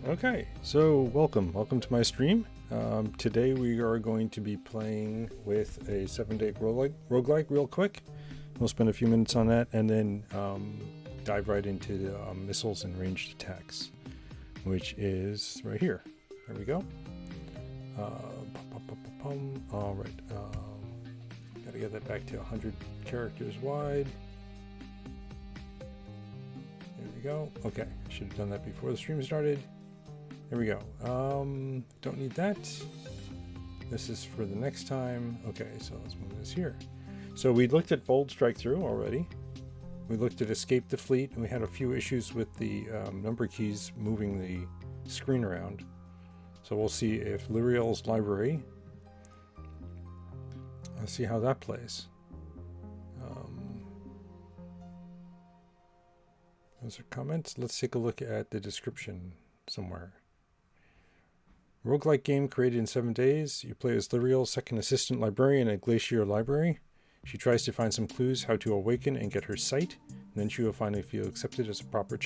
Okay, so welcome to my stream. Today we are going to be playing with a 7-day roguelike real quick. We'll spend a few minutes on that and then dive right into the missiles and ranged attacks, which is right here. There we go. All right, gotta get that back to 100 characters wide. There we go. Okay, I should have done that before the stream started. There we go. Don't need that. This is for the next time. Okay, so let's move this here. So we looked at Bold Strike Through already. We looked at Escape the Fleet, and we had a few issues with the number keys moving the screen around. So we'll see if Lyriel's Library. Let's see how that plays. Those are comments. Let's take a look at the description somewhere. Roguelike game created in 7 days. You play as Lyriel, second assistant librarian at Glacier Library. She tries to find some clues how to awaken and get her sight, and then she will finally feel accepted as a proper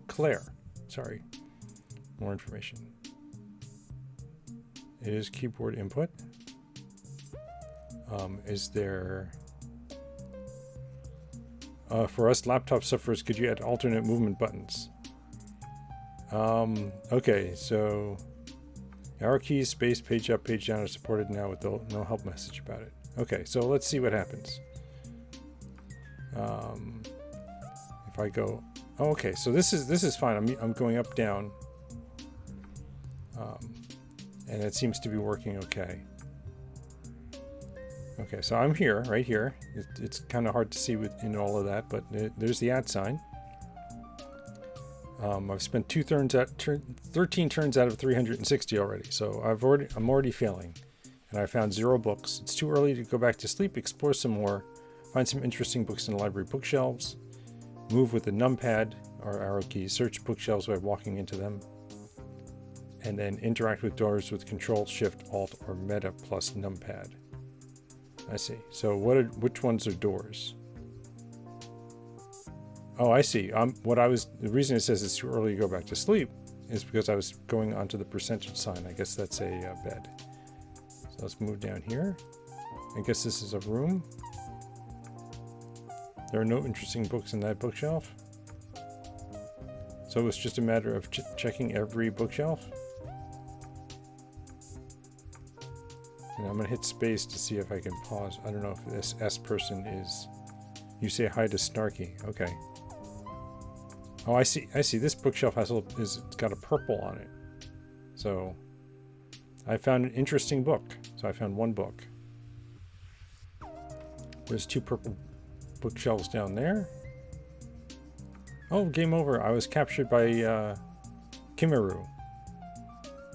Claire. Sorry. More information. It is keyboard input. Is there... for us laptop sufferers, could you add alternate movement buttons? Okay, so arrow keys, space, page up, page down are supported now with no help message about it. Okay, so let's see what happens. If I go, oh, okay, so this is fine. I'm going up, down, and it seems to be working okay. Okay, so I'm here, right here. It's kind of hard to see within all of that, but there's the @ sign. I've spent 13 turns out of 360 already, so I'm already failing, and I found 0 books. It's too early to go back to sleep. Explore some more, find some interesting books in the library bookshelves, move with the numpad or arrow keys, search bookshelves by walking into them, and then interact with doors with Control, Shift, Alt, or Meta plus numpad. I see. So which ones are doors? Oh, I see. The reason it says it's too early to go back to sleep is because I was going onto the percentage sign. I guess that's a bed. So let's move down here. I guess this is a room. There are no interesting books in that bookshelf. So it's just a matter of checking every bookshelf. And I'm going to hit space to see if I can pause. I don't know if this S person is... You say hi to Snarky. Okay. Oh, I see. This bookshelf it's got a purple on it. So I found an interesting book. So I found 1 book. There's 2 purple bookshelves down there. Oh, game over. I was captured by Kimaru.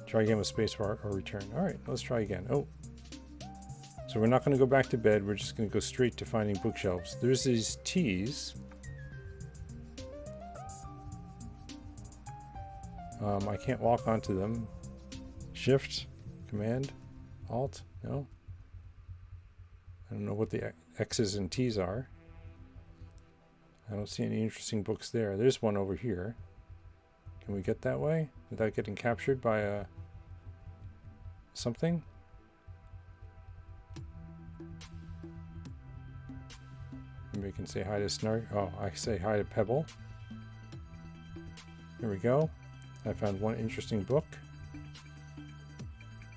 Try again with spacebar or return. All right, let's try again. Oh. So we're not going to go back to bed. We're just going to go straight to finding bookshelves. There's these T's. I can't walk onto them. Shift, Command, Alt, no. I don't know what the X's and T's are. I don't see any interesting books there. There's one over here. Can we get that way without getting captured by something? Maybe we can say hi to Snark. Oh, I say hi to Pebble. Here we go. I found 1 interesting book.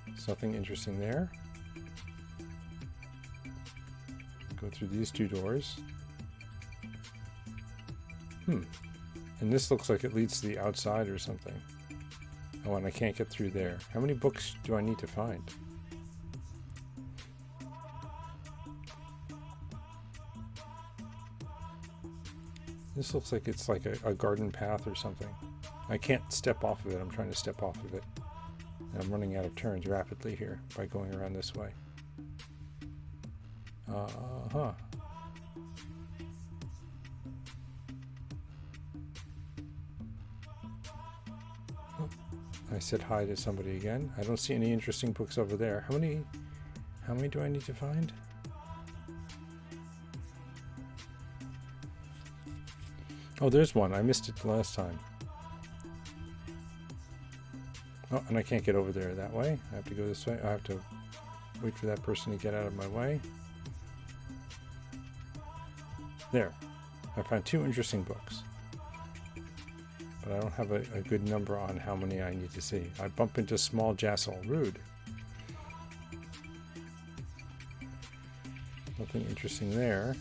There's nothing interesting there. Go through these 2 doors. And this looks like it leads to the outside or something. Oh, and I can't get through there. How many books do I need to find? This looks like it's like a garden path or something. I can't step off of it. I'm trying to step off of it. And I'm running out of turns rapidly here by going around this way. Oh, I said hi to somebody again. I don't see any interesting books over there. How many do I need to find? Oh, there's one. I missed it the last time. Oh, and I can't get over there that way. I have to go this way. I have to wait for that person to get out of my way. There. I found 2 interesting books. But I don't have a good number on how many I need to see. I bump into small Jassel. Rude. Nothing interesting there.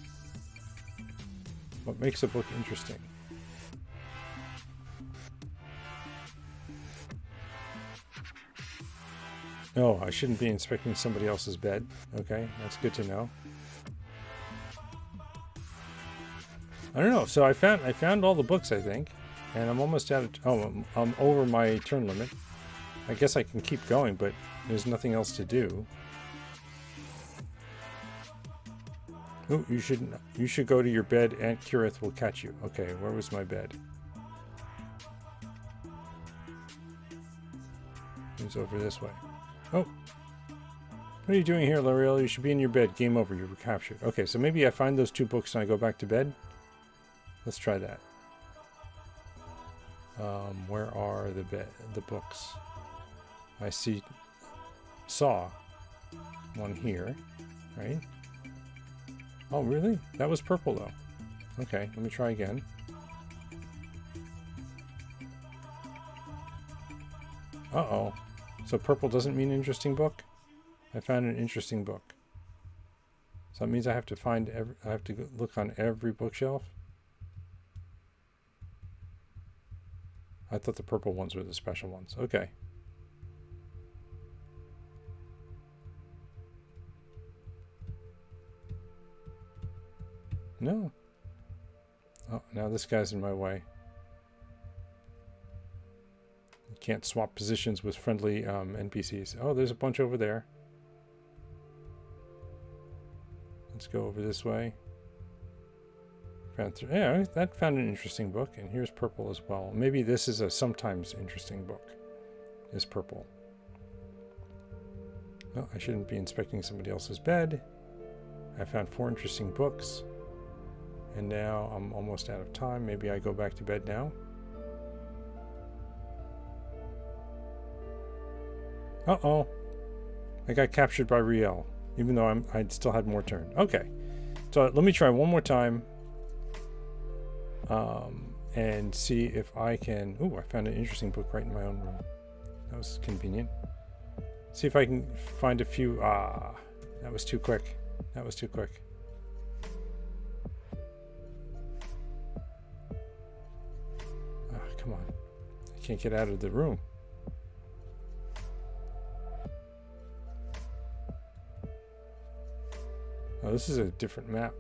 What makes a book interesting? Oh, I shouldn't be inspecting somebody else's bed. Okay, that's good to know. I don't know. So I found all the books, I think, and I'm almost out of. Oh, I'm over my turn limit. I guess I can keep going, but there's nothing else to do. Oh, you should go to your bed. Aunt Curith will catch you. Okay, where was my bed? It was over this way. Oh. What are you doing here, L'Oreal? You should be in your bed. Game over. You were captured. Okay, so maybe I find those 2 books and I go back to bed. Let's try that. Where are the books? I saw one here, right? Oh, really? That was purple, though. Okay, let me try again. Uh-oh. So purple doesn't mean interesting book? I found an interesting book. So that means I have to look on every bookshelf? I thought the purple ones were the special ones. Okay. No. Oh, now this guy's in my way. You can't swap positions with friendly NPCs. Oh, there's a bunch over there. Let's go over this way. Yeah, that found an interesting book, and here's purple as well. Maybe this is a sometimes interesting book. Is purple. Oh, I shouldn't be inspecting somebody else's bed. I found 4 interesting books. And now I'm almost out of time. Maybe I go back to bed now. Uh-oh. I got captured by Riel, even though I'd still had more turn. Okay. So let me try one more time. And see if I can... Ooh, I found an interesting book right in my own room. That was convenient. See if I can find a few... that was too quick. That was too quick. Come on. I can't get out of the room. Oh, this is a different map.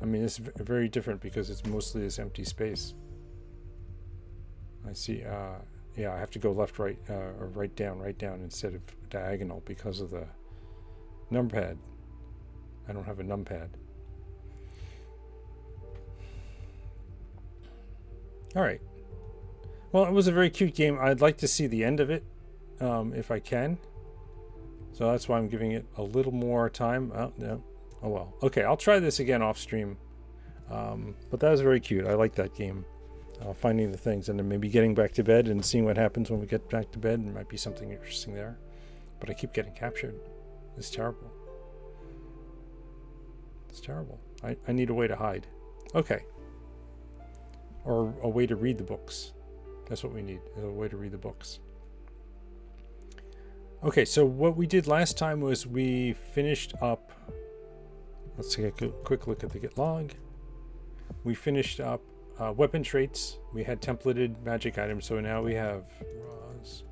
I mean, it's very different because it's mostly this empty space. I see, yeah, I have to go left, right, or right down instead of diagonal because of the numpad. I don't have a numpad. All right. Well, it was a very cute game. I'd like to see the end of it, if I can. So that's why I'm giving it a little more time. Oh, no. Oh, well. Okay, I'll try this again off stream. But that was very cute. I like that game. Finding the things and then maybe getting back to bed and seeing what happens when we get back to bed. There might be something interesting there. But I keep getting captured. It's terrible. It's terrible. I need a way to hide. Okay. Or a way to read the books. That's what we need. A way to read the books. Okay, so what we did last time was we finished up... Let's take a quick look at the Git log. We finished up weapon traits. We had templated magic items, so now we have raws.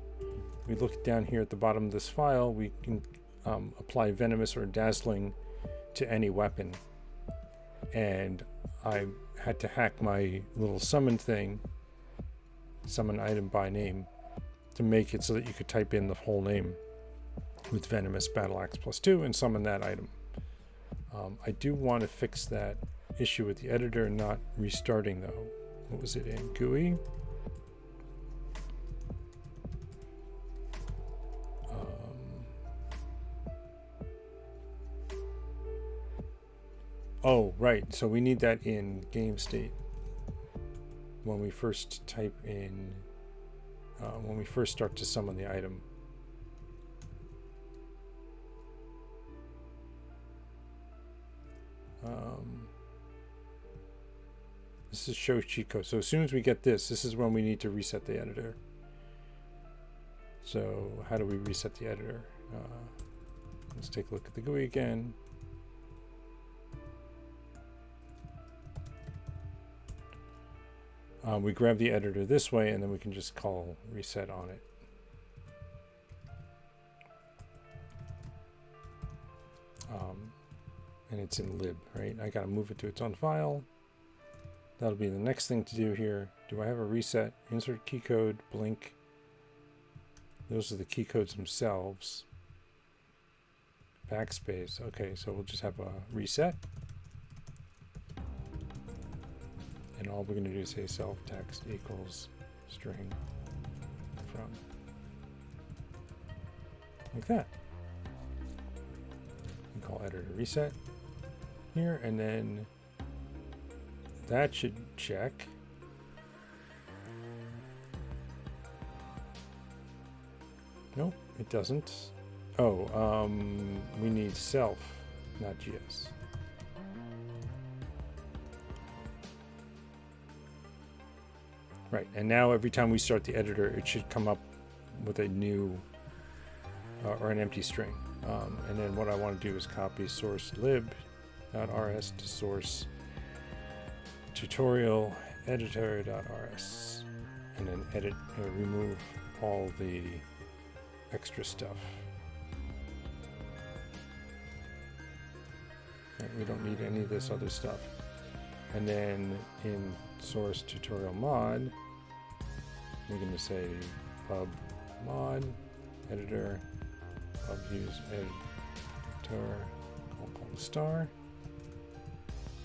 We look down here at the bottom of this file. We can apply venomous or dazzling to any weapon. And I had to hack my little summon thing, summon item by name, to make it so that you could type in the whole name with venomous battle axe +2 and summon that item. I do want to fix that issue with the editor not restarting though. What was it in GUI? Oh, right. So we need that in game state. When we first type in when we first start to summon the item. This is show cheat code. So as soon as we get this is when we need to reset the editor. So how do we reset the editor? Let's take a look at the GUI again. We grab the editor this way, and then we can just call reset on it. And it's in lib, right? I gotta move it to its own file. That'll be the next thing to do here. Do I have a reset? Insert key code, blink. Those are the key codes themselves. Backspace. Okay, so we'll just have a reset. And all we're going to do is say self text equals string from. Like that. We call editor reset here, and then that should check. Nope, it doesn't. Oh, we need self, not GS. Right, and now every time we start the editor, it should come up with a new or an empty string. And then what I want to do is copy source lib.rs to source tutorial editor.rs, and then edit or remove all the extra stuff. Right, we don't need any of this other stuff. And then in source tutorial mod, we're going to say pub mod editor, pub use editor, call the star,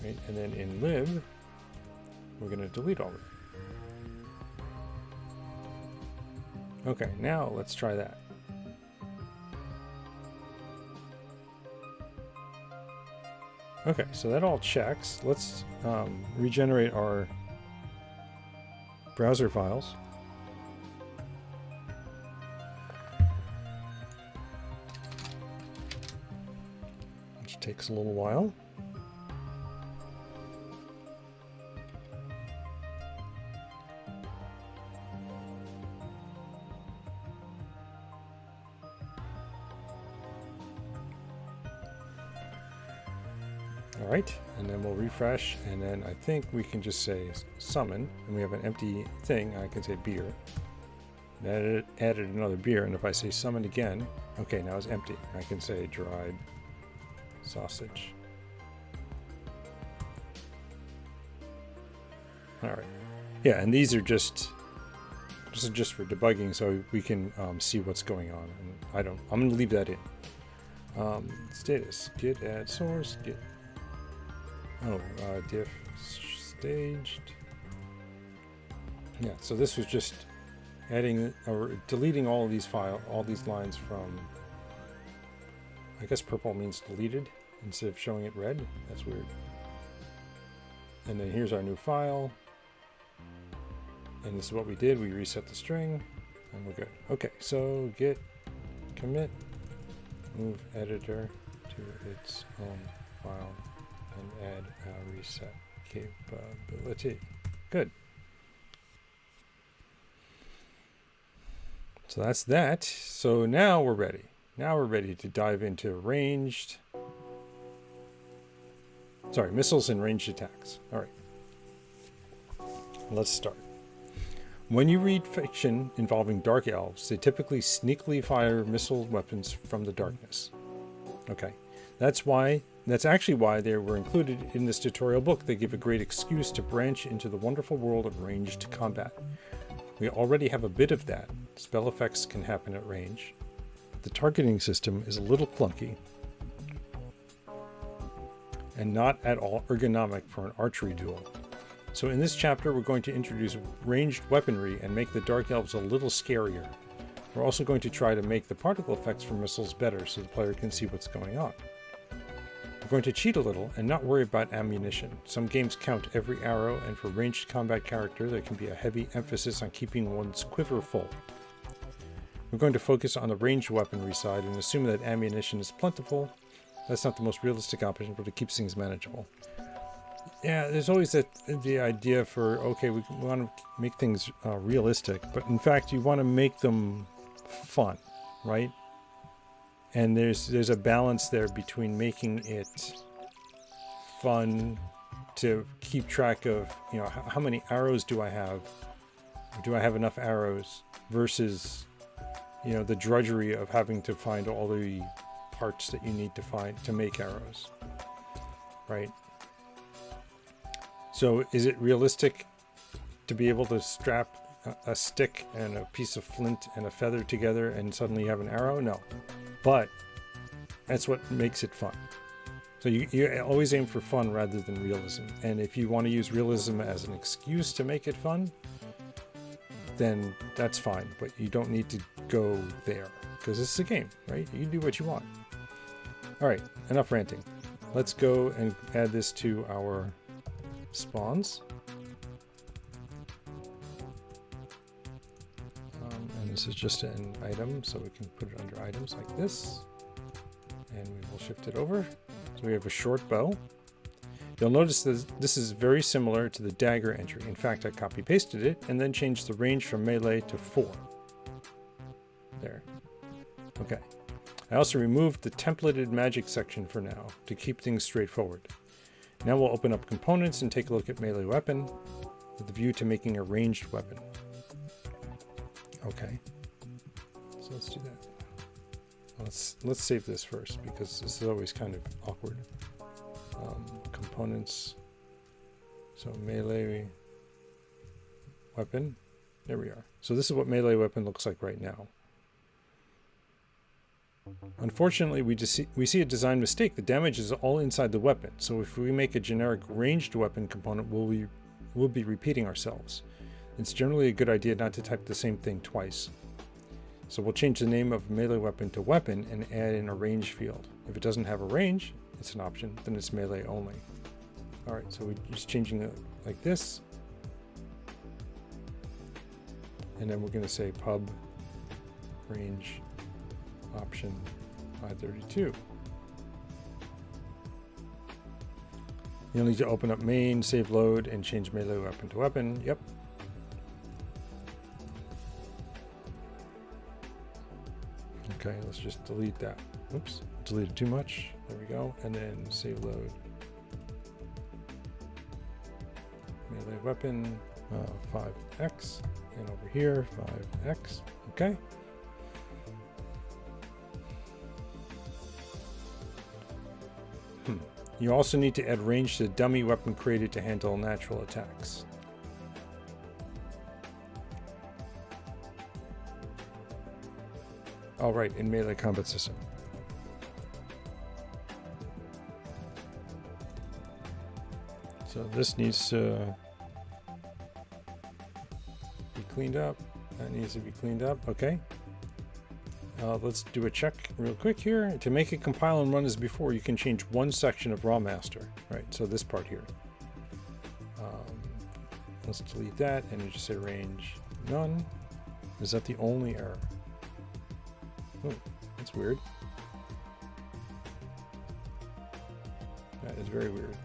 right? And then in lib, we're going to delete all of it. Okay, now let's try that. Okay, so that all checks. Let's regenerate our browser files. Which takes a little while. All right, and then we'll refresh, and then I think we can just say summon, and we have an empty thing. I can say beer. And added another beer, and if I say summon again, okay, now it's empty. I can say dried sausage. All right, yeah, and these are just this is just for debugging, so we can see what's going on. And I'm going to leave that in. Status git add source git. Diff staged. Yeah, so this was just adding or deleting all of these all these lines from, I guess purple means deleted instead of showing it red. That's weird. And then here's our new file. And this is what we did. We reset the string and we're good. Okay, so git commit move editor to its own file and add a reset capability. Good. So that's that. So now we're ready. Now we're ready to dive into missiles and ranged attacks. All right. Let's start. When you read fiction involving dark elves, they typically sneakily fire missile weapons from the darkness. Okay. That's actually why they were included in this tutorial book. They give a great excuse to branch into the wonderful world of ranged combat. We already have a bit of that. Spell effects can happen at range. But the targeting system is a little clunky and not at all ergonomic for an archery duel. So in this chapter, we're going to introduce ranged weaponry and make the Dark Elves a little scarier. We're also going to try to make the particle effects for missiles better so the player can see what's going on. We're going to cheat a little and not worry about ammunition. Some games count every arrow, and for ranged combat character there can be a heavy emphasis on keeping one's quiver full. We're going to focus on the ranged weaponry side and assume that ammunition is plentiful. That's not the most realistic option, but it keeps things manageable. Yeah, there's always the idea for, okay, we want to make things realistic, but in fact you want to make them fun, right? And there's a balance there between making it fun to keep track of, you know, how many arrows do I have? Do I have enough arrows? Versus, you know, the drudgery of having to find all the parts that you need to find to make arrows, right? So is it realistic to be able to strap a stick and a piece of flint and a feather together and suddenly you have an arrow? No. But that's what makes it fun. So you always aim for fun rather than realism. And if you want to use realism as an excuse to make it fun, then that's fine. But you don't need to go there because it's a game, right? You can do what you want. All right, enough ranting. Let's go and add this to our spawns. And this is just an item, so we can put it under items like this. And we will shift it over. So we have a short bow. You'll notice that this is very similar to the dagger entry. In fact, I copy-pasted it and then changed the range from melee to 4. There. Okay. I also removed the templated magic section for now to keep things straightforward. Now we'll open up components and take a look at melee weapon with a view to making a ranged weapon. Okay. So let's do that. Let's save this first because this is always kind of awkward. Components. So melee weapon. There we are. So this is what melee weapon looks like right now. Unfortunately, we see a design mistake. The damage is all inside the weapon. So if we make a generic ranged weapon component, we'll be repeating ourselves. It's generally a good idea not to type the same thing twice. So we'll change the name of melee weapon to weapon and add in a range field. If it doesn't have a range, it's an option, then it's melee only. All right, so we're just changing it like this. And then we're going to say pub range option 532. You'll need to open up main, save load, and change melee weapon to weapon. Yep. Okay, let's just delete that. Oops, deleted too much. There we go. And then save load. Melee weapon 5x. And over here, 5x. Okay. You also need to add range to the dummy weapon created to handle natural attacks. All right, in melee combat system. So this needs to be cleaned up. That needs to be cleaned up. Okay. Let's do a check real quick here. To make it compile and run as before, you can change one section of raw master. Right, so this part here. Let's delete that and just say range none. Is that the only error? Oh, that's weird. That is very weird.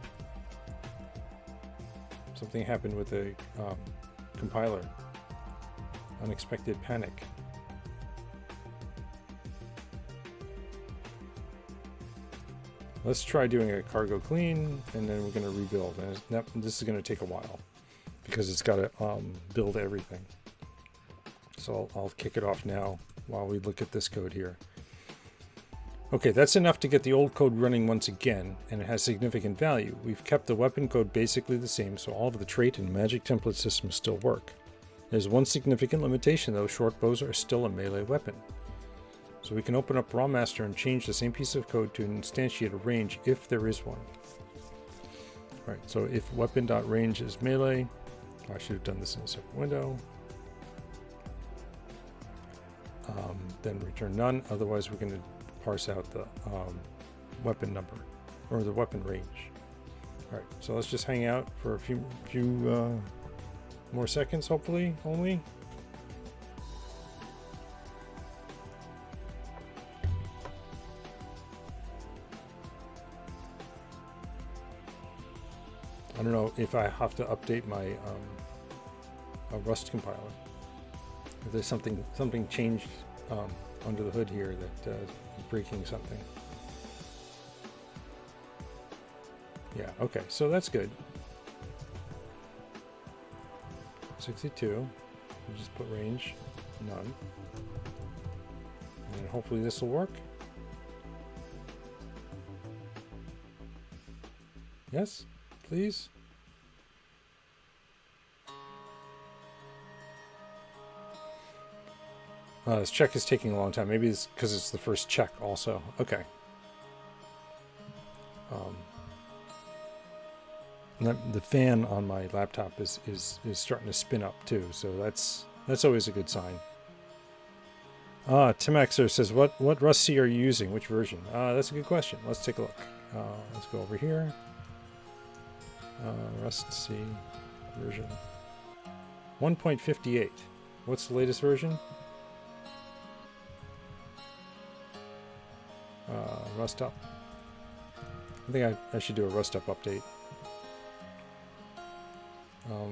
Something happened with the compiler. Unexpected panic. Let's try doing a cargo clean, and then we're going to rebuild. And this is going to take a while because it's got to build everything. So I'll kick it off now while we look at this code here. Okay, that's enough to get the old code running once again, and it has significant value. We've kept the weapon code basically the same, so all of the trait and magic template systems still work. There's one significant limitation though: short bows are still a melee weapon. So we can open up Rawmaster and change the same piece of code to instantiate a range if there is one. All right, so if weapon.range is melee, I should have done this in a separate window. Then return none, otherwise we're going to parse out the weapon number. or the weapon range. All right, so let's just hang out for a few more seconds, hopefully, only. I don't know if I have to update my Rust compiler. If there's something changed under the hood here that is breaking something. Yeah, okay, so that's good. 62. We'll just put range, none. And hopefully this will work. Yes, please. This check is taking a long time. Maybe it's because it's the first check also. Okay. The fan on my laptop is starting to spin up too, so that's always a good sign. Timaxer says, what Rust C are you using? Which version? That's a good question. Let's take a look. Let's go over here. Rust C version 1.58. What's the latest version? Rust up. I think I should do a Rust up update.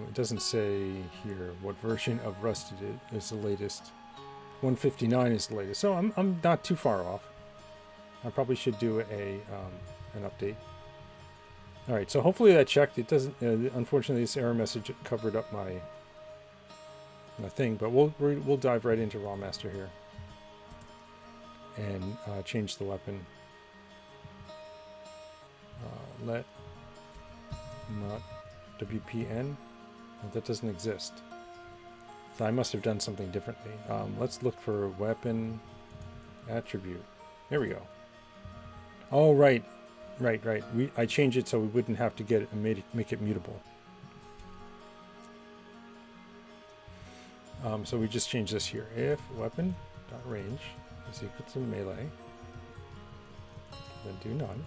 It doesn't say here what version of Rust it is the latest. 159 is the latest, so I'm not too far off. I probably should do an update. All right, so hopefully that checked. It doesn't. Unfortunately, this error message covered up my thing, but we'll dive right into Raw Master here and change the weapon. Let not WPN. That doesn't exist. So I must have done something differently. Let's look for weapon attribute. There we go. Oh, right. I changed it so we wouldn't have to get it and make it mutable. So we just changed this here. If weapon.range is equal to melee, then do none.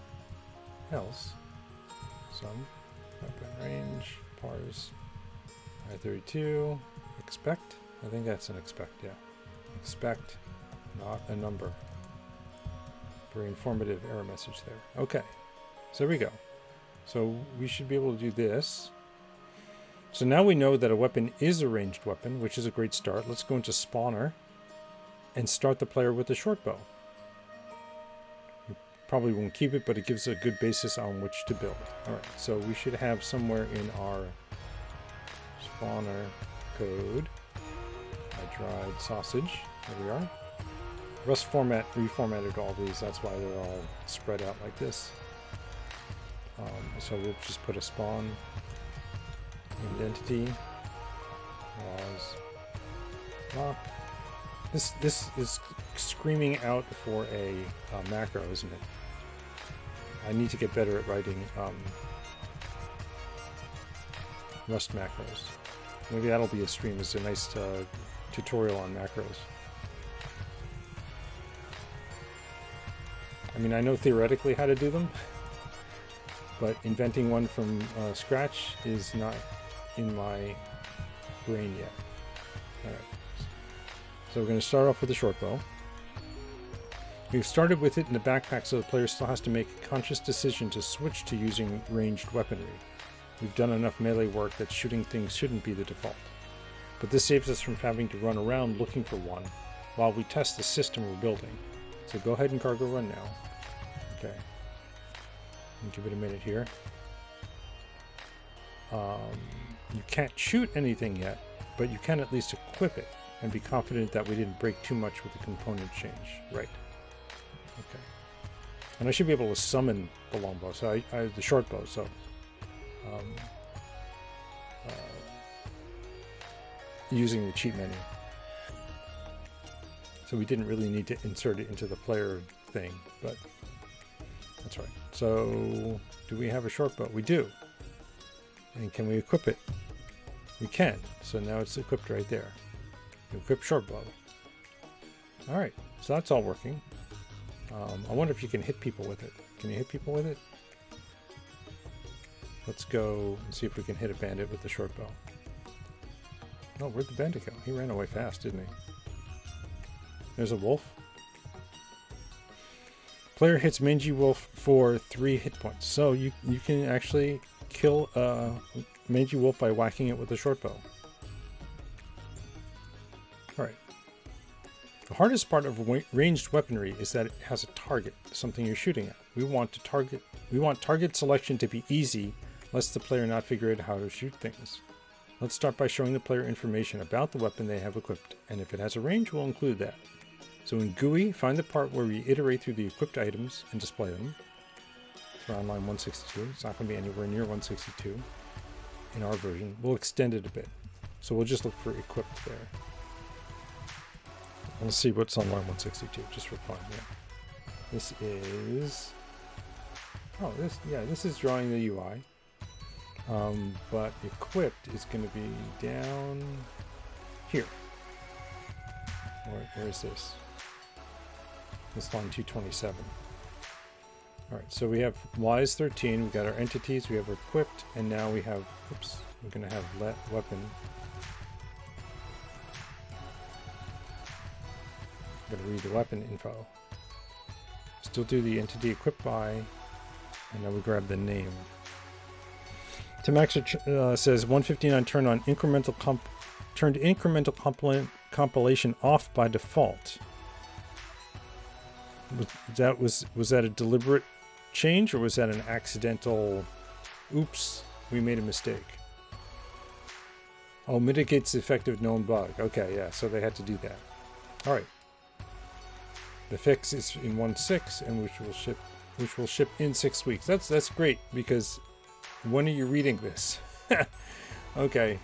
Else, some weapon range parse I32 expect. I think that's an expect. Yeah, expect, not a number. Very informative error message there. Okay, so there we go. So we should be able to do this. So now we know that a weapon is a ranged weapon, which is a great start. Let's go into spawner and start the player with a short bow. You probably won't keep it, but it gives a good basis on which to build. All right, so we should have somewhere in our spawner code I dried sausage. There we are. Rust reformatted all these. That's why they're all spread out like this. So we'll just put a spawn identity was this is screaming out for a macro, isn't it? I need to get better at writing Rust macros. Maybe that'll be a stream. It's a nice tutorial on macros. I mean, I know theoretically how to do them, but inventing one from scratch is not in my brain yet. All right. So we're going to start off with a short bow. We've started with it in the backpack, so the player still has to make a conscious decision to switch to using ranged weaponry. We've done enough melee work that shooting things shouldn't be the default. But this saves us from having to run around looking for one while we test the system we're building. So go ahead and cargo run now. Okay. Give it a minute here. You can't shoot anything yet, but you can at least equip it and be confident that we didn't break too much with the component change. Right. Okay. And I should be able to summon the longbow, so I the short bow, so using the cheat menu. So we didn't really need to insert it into the player thing, but that's right. So do we have a short bow? We do. And can we equip it? We can. So now it's equipped right there. Equip short bow. All right. So that's all working. I wonder if you can hit people with it. Can you hit people with it? Let's go and see if we can hit a bandit with the short bow. Oh, where'd the bandit go? He ran away fast, didn't he? There's a wolf. Player hits mangy wolf for 3 hit points. So you can actually kill a mangy wolf by whacking it with a short bow. Alright. The hardest part of ranged weaponry is that it has a target, something you're shooting at. We want target selection to be easy, lest the player not figure out how to shoot things. Let's start by showing the player information about the weapon they have equipped, and if it has a range, we'll include that. So in GUI, find the part where we iterate through the equipped items and display them. For on line 162, it's not going to be anywhere near 162 in our version. We'll extend it a bit. So we'll just look for equipped there. Let's see what's on line 162, just for fun. Yeah. This is... Oh, this is drawing the UI. But equipped is going to be down here. Where is this? This line 227. Alright, so we have Y is 13, we've got our entities, we have equipped, and now we have, oops, we're going to have let weapon. I'm going to read the weapon info. Still do the entity equipped by, and then we grab the name. Tamaxer says 159 turned incremental compilation off by default. Was that a deliberate change, or was that an accidental oops, we made a mistake? Oh, mitigates the effect of known bug. Okay, yeah, so they had to do that. All right. The fix is in 1.6, and which will ship in 6 weeks. That's great, because when are you reading this? Okay.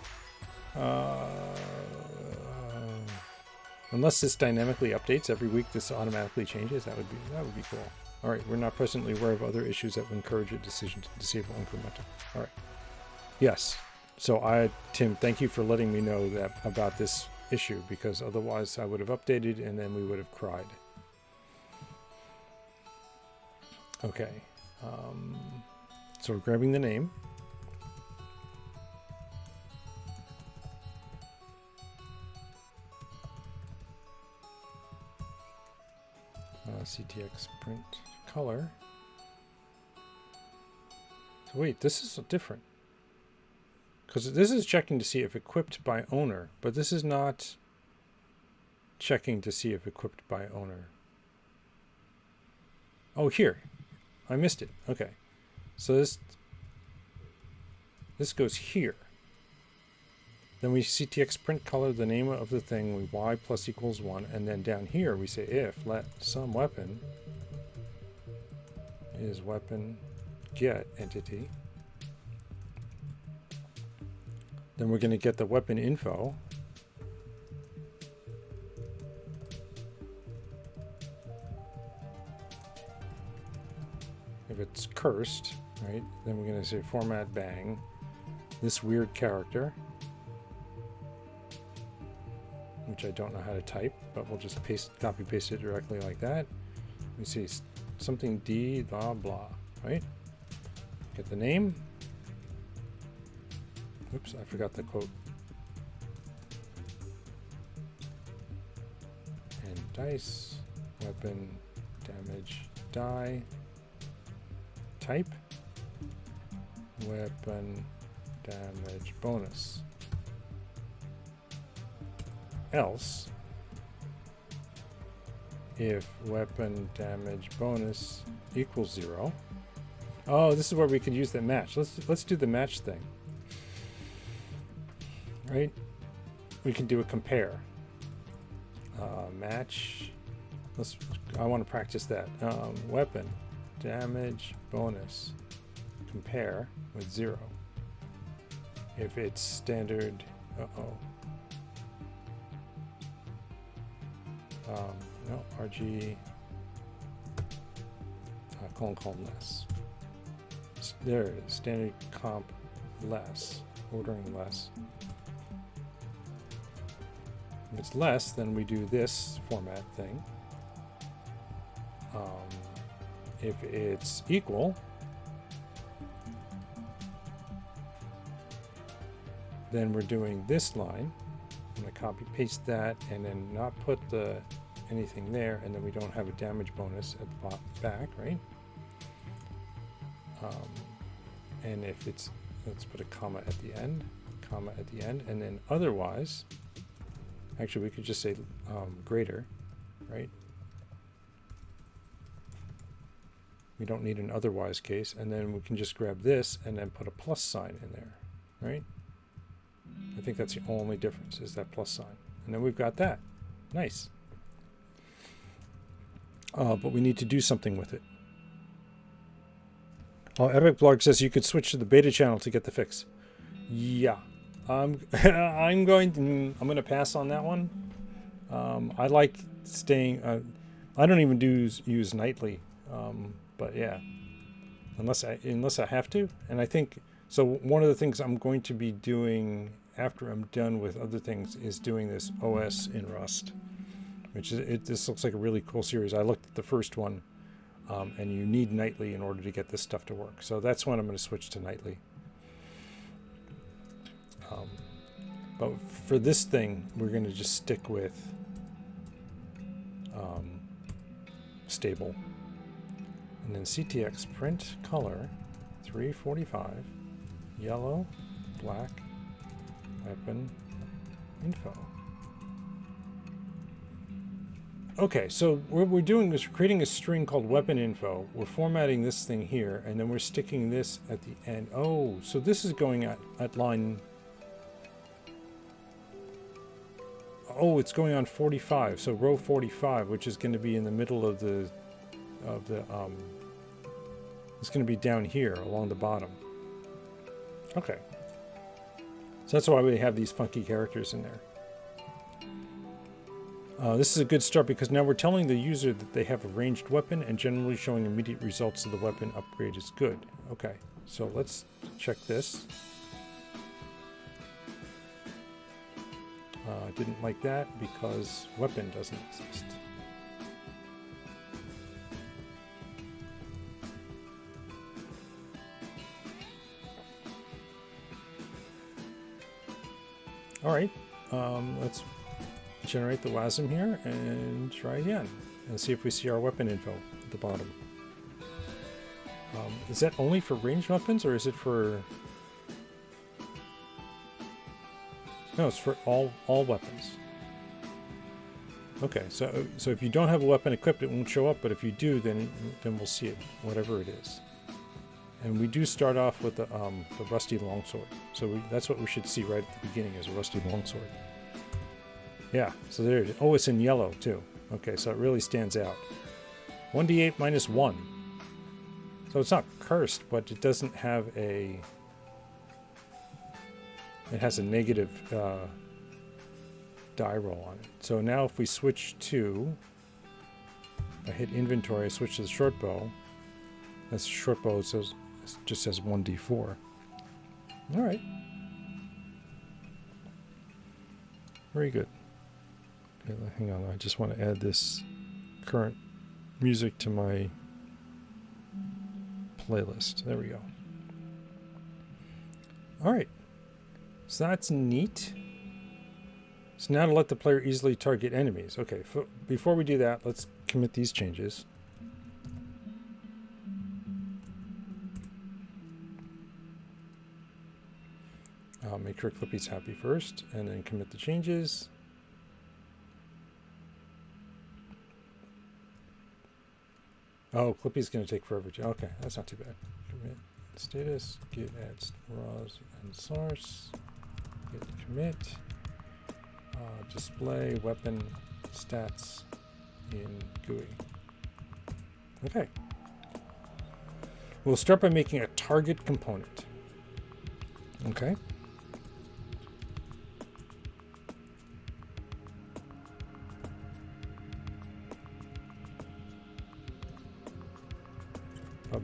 Unless this dynamically updates every week, this automatically changes. That would be cool. All right, we're not presently aware of other issues that would encourage a decision to disable incremental. All right. Yes. So Tim, thank you for letting me know about this issue, because otherwise I would have updated and then we would have cried. Okay. So we're grabbing the name. CTX print color. So wait, this is different. Because this is checking to see if equipped by owner, but this is not checking to see if equipped by owner. Oh, here. I missed it. Okay. So this goes here. Then we CTX print color the name of the thing, we y plus equals 1, and then down here we say if let some weapon is weapon get entity. Then we're going to get the weapon info. If it's cursed, right, then we're going to say format bang, this weird character, which I don't know how to type, but we'll just copy paste it directly like that. We see something D blah blah, right? Get the name. Oops, I forgot the quote. And dice, weapon, damage, die, type, weapon, damage, bonus. Else, if weapon damage bonus equals 0. Oh, this is where we could use the match. Let's do the match thing. Right? We can do a compare. Match. I want to practice that. Weapon damage bonus. Compare with 0. If it's standard. No, RG colon less. There it is. Standard comp less. Ordering less. If it's less, then we do this format thing. If it's equal, then we're doing this line. I'm going to copy paste that and then not put anything there, and then we don't have a damage bonus at the back, right? And if it's, let's put a comma at the end, and then otherwise, actually we could just say greater, right? We don't need an otherwise case, and then we can just grab this and then put a plus sign in there, right? I think that's the only difference, is that plus sign. And then we've got that. Nice. But we need to do something with it. Oh, Epic Blog says you could switch to the beta channel to get the fix. Yeah. I'm going to pass on that one. I like staying, I don't even use nightly. But yeah, unless I have to. And I think, so one of the things I'm going to be doing after I'm done with other things is doing this OS in Rust, which is, this looks like a really cool series. I looked at the first one, and you need nightly in order to get this stuff to work. So that's when I'm going to switch to nightly. But for this thing, we're going to just stick with stable. And then CTX print color 345 yellow, black, weapon, info. Okay, so what we're doing is creating a string called weapon info. We're formatting this thing here, and then we're sticking this at the end. Oh, so this is going at line. Oh, it's going on 45. So row 45, which is going to be in the middle of the it's going to be down here along the bottom. Okay. So that's why we have these funky characters in there. This is a good start because now we're telling the user that they have a ranged weapon, and generally showing immediate results of the weapon upgrade is good. Okay, so let's check this. Didn't like that because weapon doesn't exist. All right, let's generate the WASM here and try again and see if we see our weapon info at the bottom. Is that only for ranged weapons, or is it for... No, it's for all weapons. Okay, so if you don't have a weapon equipped, it won't show up, but if you do, then we'll see it, whatever it is. And we do start off with the rusty longsword. So that's what we should see right at the beginning, is a rusty longsword. Yeah, so there it is. Oh, it's in yellow too. Okay, so it really stands out. 1d8 minus 1. So it's not cursed, but it doesn't have a... It has a negative die roll on it. So now if we switch to... I hit inventory, I switch to the short bow. That's short bow, it just says 1d4. All right. Very good. Okay, hang on, I just want to add this current music to my playlist. There we go. All right. So that's neat. So now to let the player easily target enemies. Okay, before we do that, let's commit these changes. Make sure Clippy's happy first, and then commit the changes. Oh, Clippy's going to take forever too. Okay, that's not too bad. Commit status, git add raws and source, git commit, display weapon stats in GUI. Okay. We'll start by making a target component. Okay.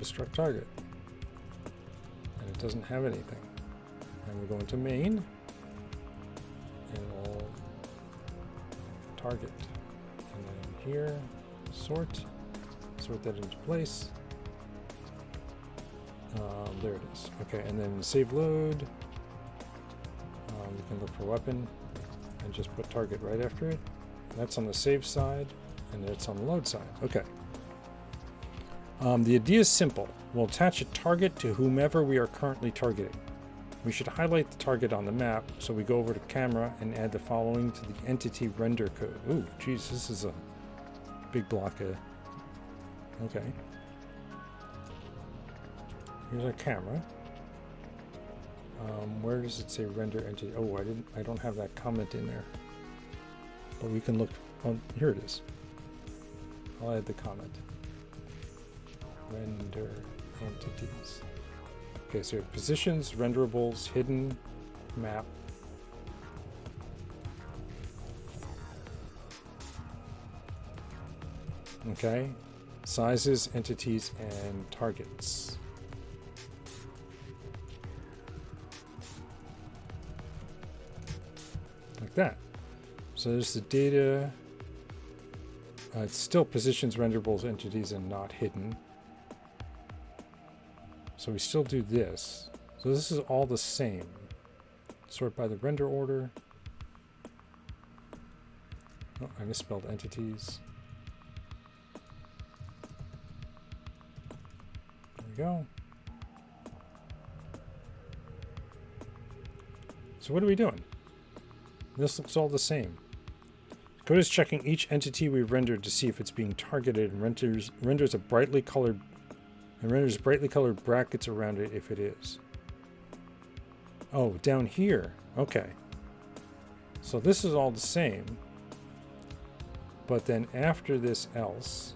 Struct target, and it doesn't have anything. And we go into main, and we'll target, and then here sort that into place. There it is. Okay, and then save load. We can look for weapon and just put target right after it. That's on the save side, and it's on the load side. Okay. The idea is simple. We'll attach a target to whomever we are currently targeting. We should highlight the target on the map, so we go over to camera and add the following to the entity render code. Ooh, geez, this is a big block of... Okay. Here's our camera. Where does it say render entity? Oh, I don't have that comment in there. But we can look on, here it is. I'll add the comment. Render entities. Okay, so positions, renderables, hidden, map. Okay, sizes, entities, and targets. Like that. So there's the data. It's still positions, renderables, entities, and not hidden. So we still do this. So this is all the same. Sort by the render order. Oh, I misspelled entities. There we go. So what are we doing? This looks all the same. Code is checking each entity we rendered to see if it's being targeted and renders brightly colored brackets around it if it is. Oh, down here. Okay. So this is all the same. But then after this else,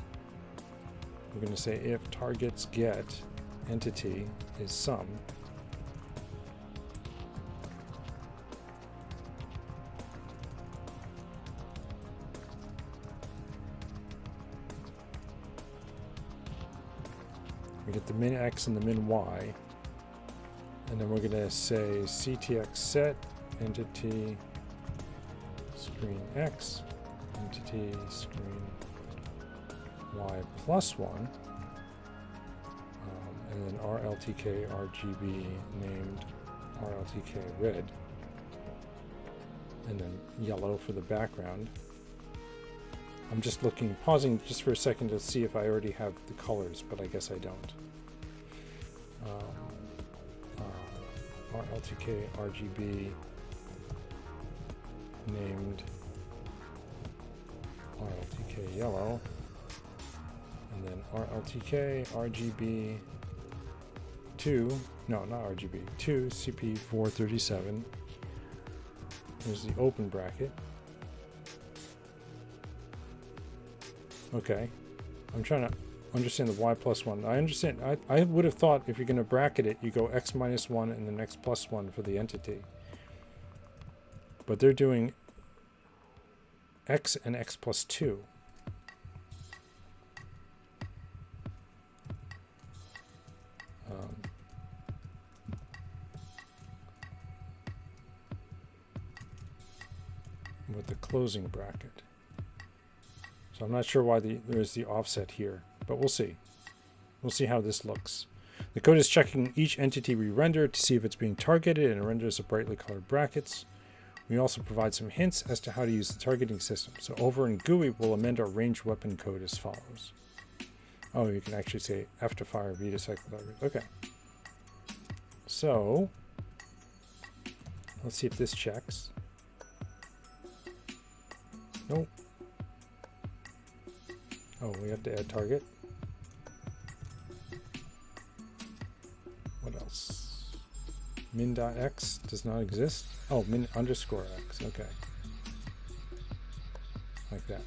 we're going to say if targets get entity is sum. We get the min x and the min y, and then we're going to say ctx set entity screen x entity screen y plus 1, and then rltk rgb named rltk red, and then yellow for the background. I'm just pausing just for a second to see if I already have the colors, but I guess I don't. RLTK RGB named RLTK yellow, and then RLTK RGB 2, no, not RGB, 2 CP437. There's the open bracket. Okay, I'm trying to understand the y plus 1. I understand. I would have thought if you're going to bracket it, you go x minus 1 and then x plus 1 for the entity. But they're doing x and x plus 2. With the closing bracket. So I'm not sure why there's the offset here, but we'll see. We'll see how this looks. The code is checking each entity we render to see if it's being targeted, and it renders a brightly colored brackets. We also provide some hints as to how to use the targeting system. So over in GUI, we'll amend our ranged weapon code as follows. Oh, you can actually say F to fire, V to cycle target. Okay. So let's see if this checks. Nope. Oh, we have to add target. What else? Min.x does not exist. Oh, min underscore x. Okay. Like that.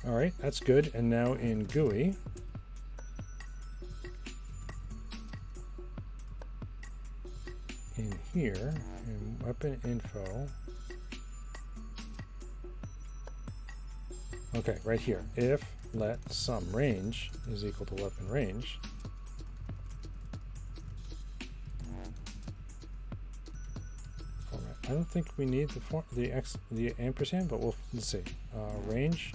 All right, that's good. And now in GUI, in here, in weapon info, okay, right here, if let sum range is equal to weapon range, format. I don't think we need the ampersand, but let's see. Range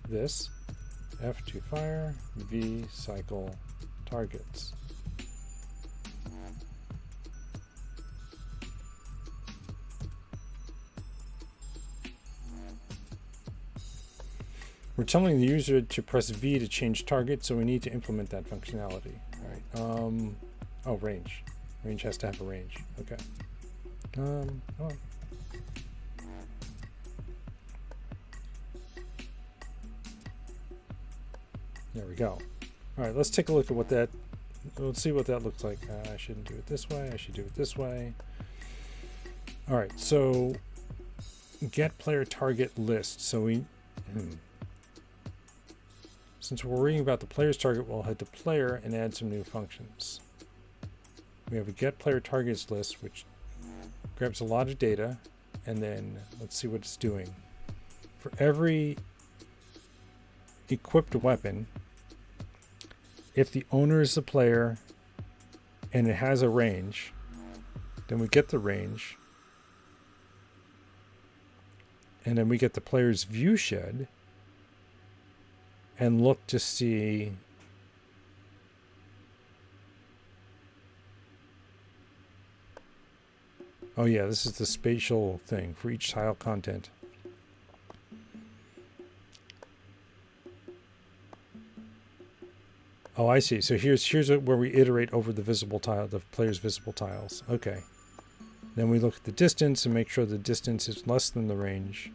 this F to fire, V cycle targets. We're telling the user to press V to change target, so we need to implement that functionality. All right. Oh, range. Range has to have a range. Okay. Come on. There we go. All right, let's take a look at what that, let's see what that looks like. I shouldn't do it this way. I should do it this way. All right, so get player target list. So we, since we're worrying about the player's target, we'll head to player and add some new functions. We have a get player targets list, which grabs a lot of data, and then let's see what it's doing. For every equipped weapon, if the owner is the player and it has a range, then we get the range, and then we get the player's view shed and look to see oh yeah, this is the spatial thing for each tile content. Oh, I see. So here's where we iterate over the visible tile, the player's visible tiles. Okay. Then we look at the distance and make sure the distance is less than the range.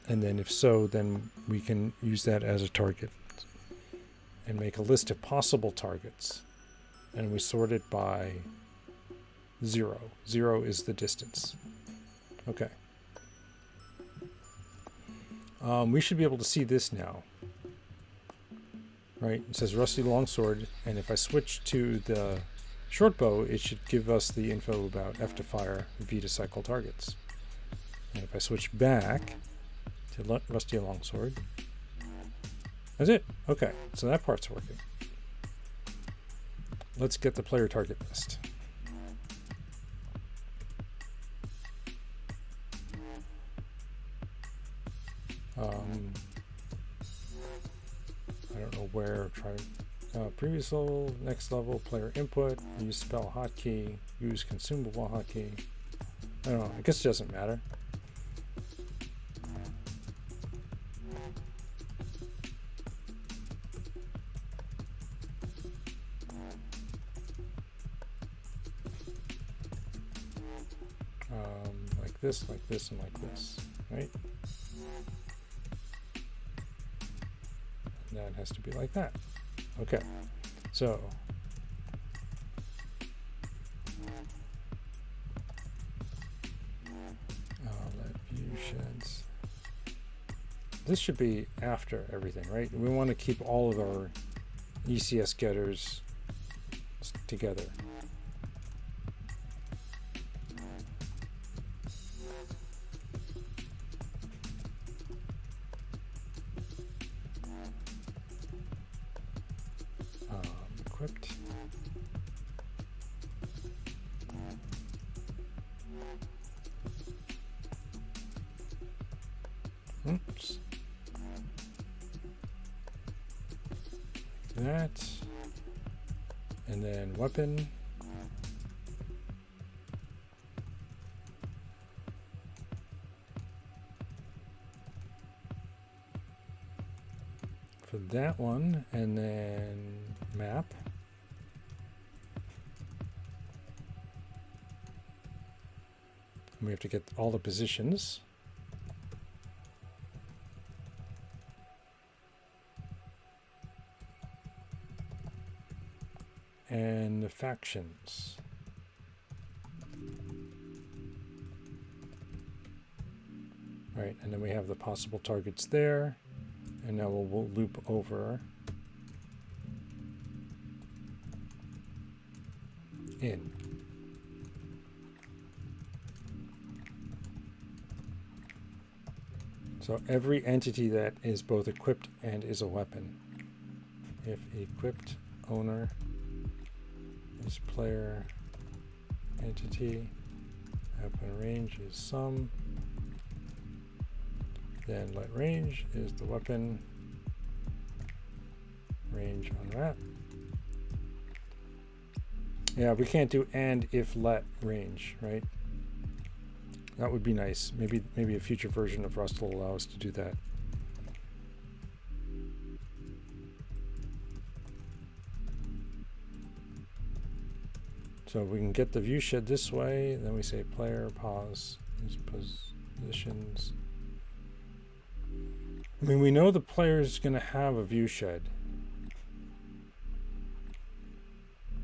And then if so, then we can use that as a target and make a list of possible targets. And we sort it by 0. 0 is the distance. Okay. We should be able to see this now. Right, it says rusty longsword, and if I switch to the short bow, it should give us the info about F to fire, V to cycle targets. And if I switch back to rusty longsword, that's it. Okay, so that part's working. Let's get the player target list. I don't know where. Try previous level, next level, player input, use spell hotkey, use consumable hotkey. I don't know. I guess it doesn't matter. Like this, and like this, right? And that has to be like that. Okay, so let view sheds. This should be after everything, right? We want to keep all of our ECS getters together. Equipped. Oops. That. And then weapon. For that one, and then map. And we have to get all the positions. And the factions. Right, and then we have the possible targets there. And now we'll loop over in. So every entity that is both equipped and is a weapon. If equipped owner is player entity, weapon range is some, then let range is the weapon range unwrap. Yeah, we can't do and if let range, right? That would be nice. Maybe a future version of Rust will allow us to do that. So we can get the view shed this way, then we say player pause these positions. I mean, we know the player is going to have a view shed.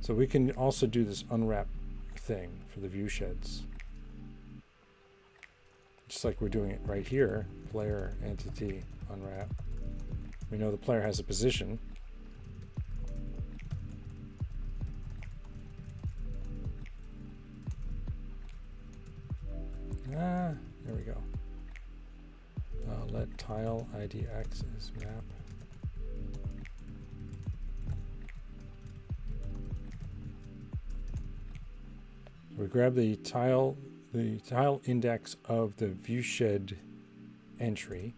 So we can also do this unwrap thing for the view sheds. Just like we're doing it right here, player entity unwrap. We know the player has a position. There we go. Let tile ID axis map. We grab the tile index of the viewshed entry.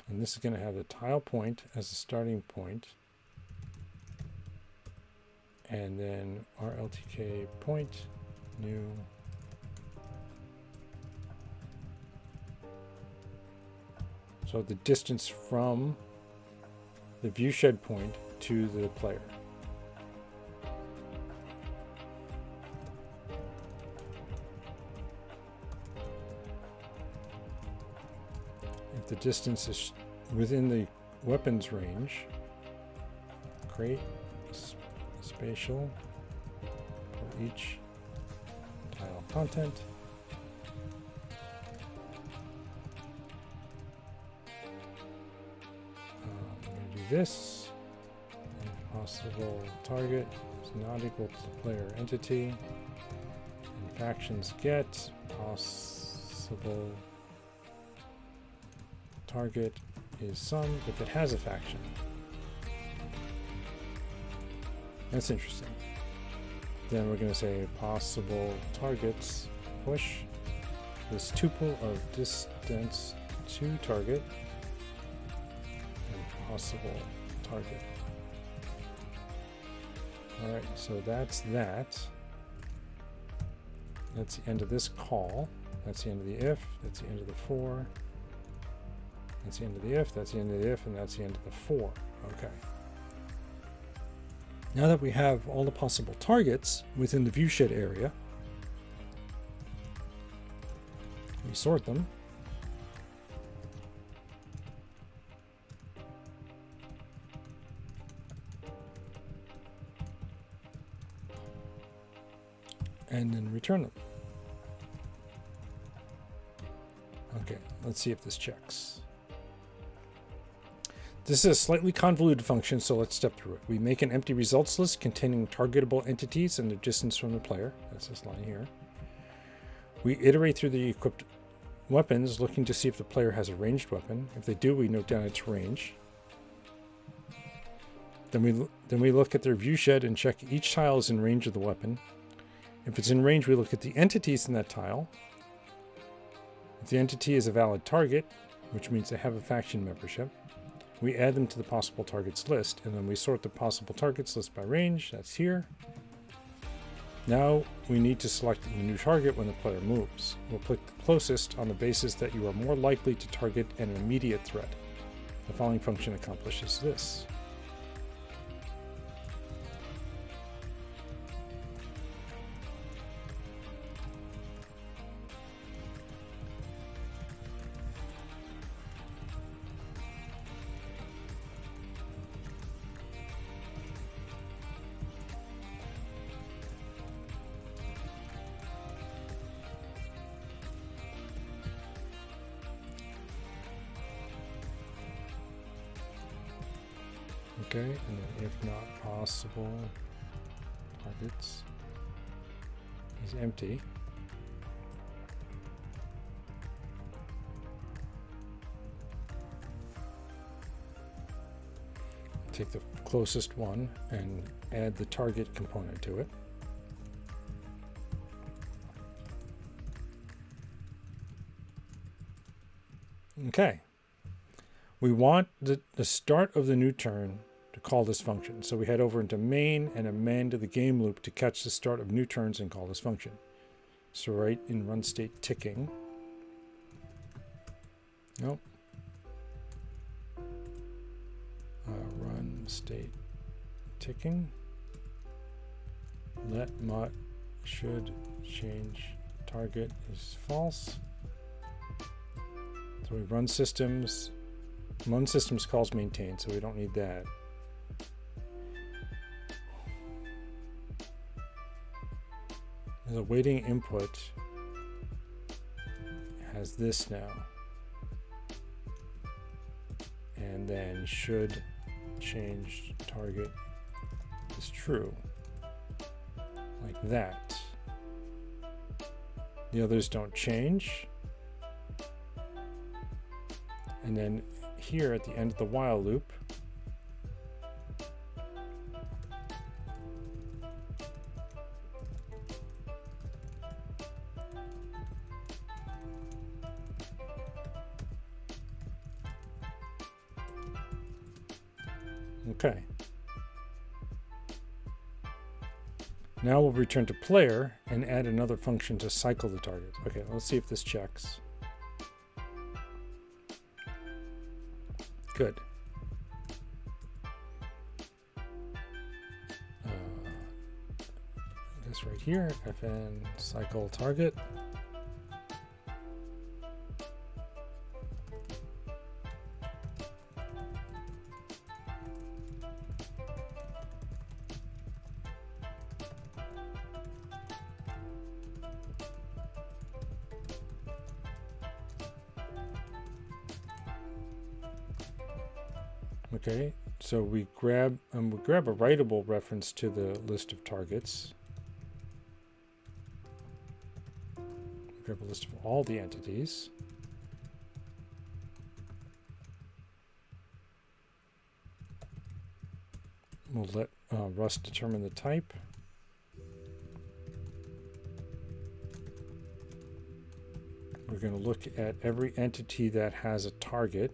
And this is going to have the tile point as a starting point. And then RLTK point, new. So the distance from the viewshed point to the player. If the distance is within the weapons range, create spatial for each tile content. I'm going to do this. And possible target is not equal to the player entity. And factions get possible target is sum if it has a faction. That's interesting. Then we're going to say possible targets push this tuple of distance to target and possible target. All right, so that's that. That's the end of this call. That's the end of the if. That's the end of the for. That's the end of the if, that's the end of the if, and that's the end of the for. Okay. Now that we have all the possible targets within the viewshed area, we sort them. And then return them. Okay, let's see if this checks. This is a slightly convoluted function, so let's step through it. We make an empty results list containing targetable entities and their distance from the player. That's this line here. We iterate through the equipped weapons, looking to see if the player has a ranged weapon. If they do, we note down its range. Then we look at their viewshed and check each tile is in range of the weapon. If it's in range, we look at the entities in that tile. If the entity is a valid target, which means they have a faction membership, we add them to the possible targets list, and then we sort the possible targets list by range. That's here. Now we need to select the new target when the player moves. We'll click the closest on the basis that you are more likely to target an immediate threat. The following function accomplishes this. Okay, and then if not possible, targets is empty. Take the closest one and add the target component to it. Okay. We want the start of the new turn to call this function. So we head over into main and amend the game loop to catch the start of new turns and call this function. So right in run state ticking. Nope. Run state ticking. Let mut should change target is false. So we run systems. Run systems calls maintain, so we don't need that. The awaiting input has this now. And then should change target is true. Like that. The others don't change. And then here at the end of the while loop, okay. Now we'll return to player and add another function to cycle the target. Okay, let's see if this checks. Good. I guess right here, fn cycle target. Okay, so we grab a writable reference to the list of targets. Grab a list of all the entities. We'll let Rust determine the type. We're going to look at every entity that has a target.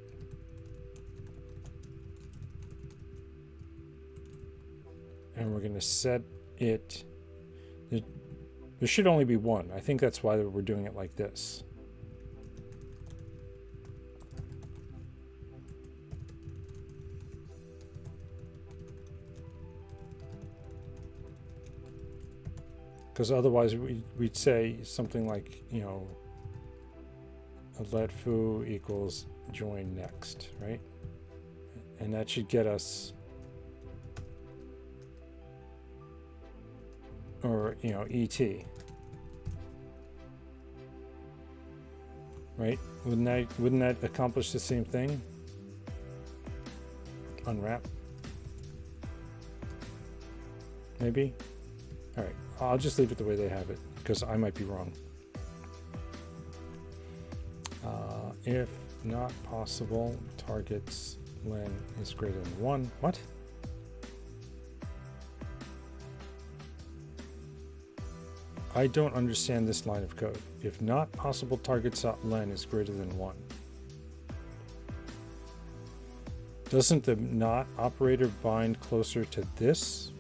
And we're going to set it. There should only be one. I think that's why we're doing it like this. Because otherwise we'd say something like, you know, let foo equals join next, right? And that should get us, or, you know, ET, right? Wouldn't that accomplish the same thing? Unwrap, maybe. All right, I'll just leave it the way they have it because I might be wrong. If not possible, targets len is greater than 1. What? I don't understand this line of code. If not possible, targets.len is greater than 1. Doesn't the not operator bind closer to this?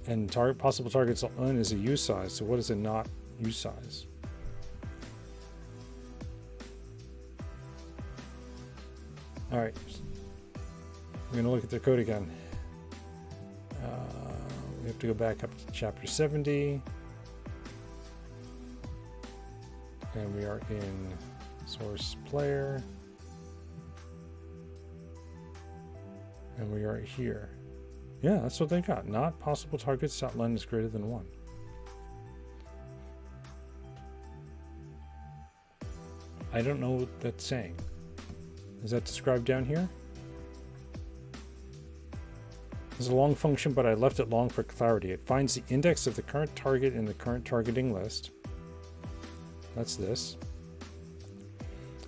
And possible targets.len is a usize, so what is a not usize? All right, we're going to look at their code again. We have to go back up to chapter 70. And we are in source player. And we are here. Yeah, that's what they got. Not possible targets.len is greater than 1. I don't know what that's saying. Is that described down here? It's a long function, but I left it long for clarity. It finds the index of the current target in the current targeting list. That's this.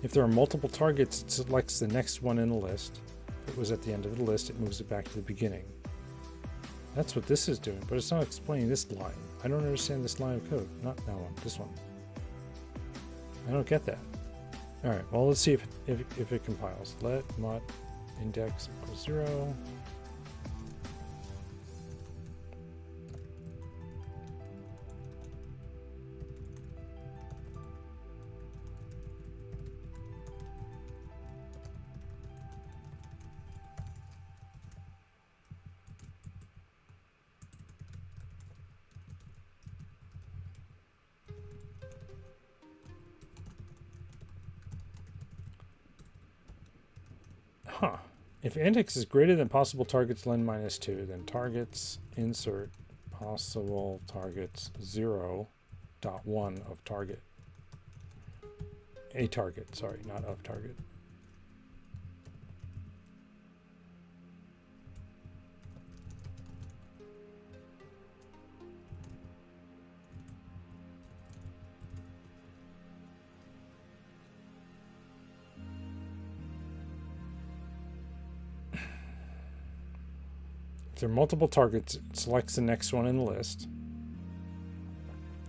If there are multiple targets, it selects the next one in the list. If it was at the end of the list, it moves it back to the beginning. That's what this is doing, but it's not explaining this line. I don't understand this line of code. Not that one, this one. I don't get that. All right, well, let's see if it compiles. Let mut index equals 0. Huh. If index is greater than possible targets len -2, then targets insert possible targets 0.1 of target. A target, sorry, not of target. If there are multiple targets, it selects the next one in the list.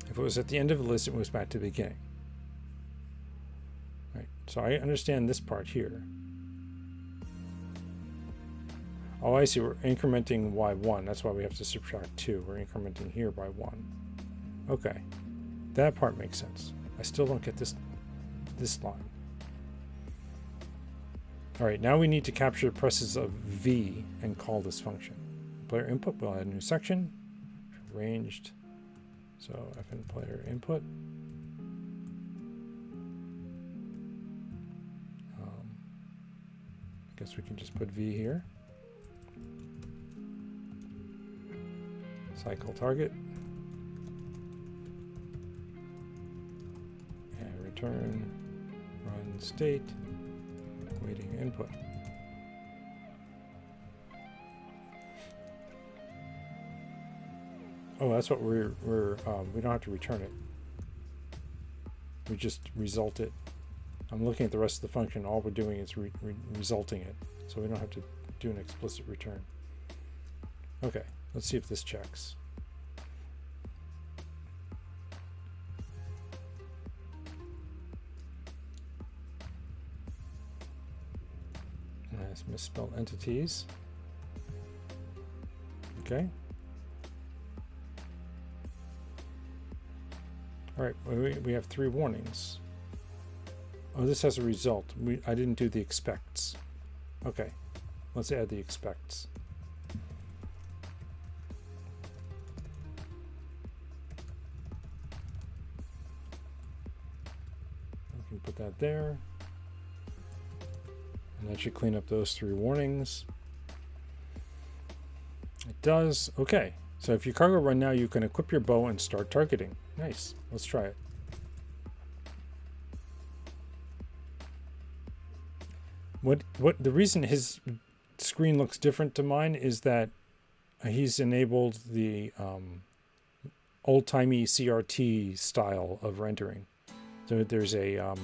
If it was at the end of the list, it moves back to the beginning. Right. So I understand this part here. Oh, I see. We're incrementing y1. That's why we have to subtract 2. We're incrementing here by 1. Okay. That part makes sense. I still don't get this line. All right, now we need to capture the presses of V and call this function. Player input, we'll add a new section. Arranged. So fn player input. I guess we can just put V here. Cycle target. And return run state. Waiting input. Oh, that's what we don't have to return it. We just result it. I'm looking at the rest of the function. All we're doing is resulting it. So we don't have to do an explicit return. Okay, let's see if this checks. Nice, misspelled entities. Okay. All right, we have 3 warnings. Oh, this has a result. I didn't do the expects. Okay, let's add the expects. We can put that there. And that should clean up those 3 warnings. It does. Okay. So if you cargo run now, you can equip your bow and start targeting. Nice. Let's try it. What the reason his screen looks different to mine is that he's enabled the old-timey CRT style of rendering. So there's a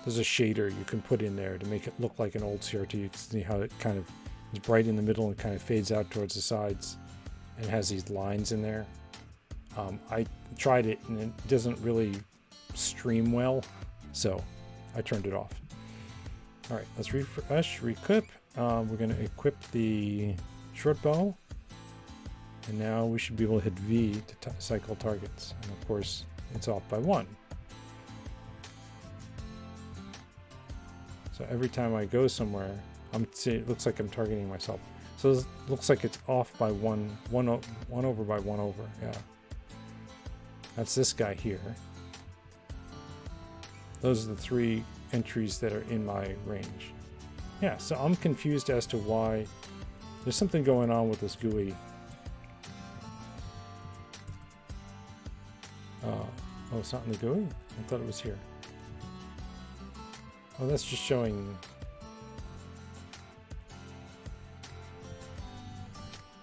shader you can put in there to make it look like an old CRT. You can see how it kind of is bright in the middle and kind of fades out towards the sides and has these lines in there. I tried it and it doesn't really stream well, so I turned it off. All right, let's refresh, re-equip. We're going to equip the short bow, and now we should be able to hit V to cycle targets. And of course, it's off by 1. So every time I go somewhere, it looks like I'm targeting myself. So it looks like it's off by 1 over by 1 over. Yeah, that's this guy here. Those are the 3 entries that are in my range. Yeah, so I'm confused as to why there's something going on with this GUI. Oh, it's not in the GUI? I thought it was here. Oh, that's just showing.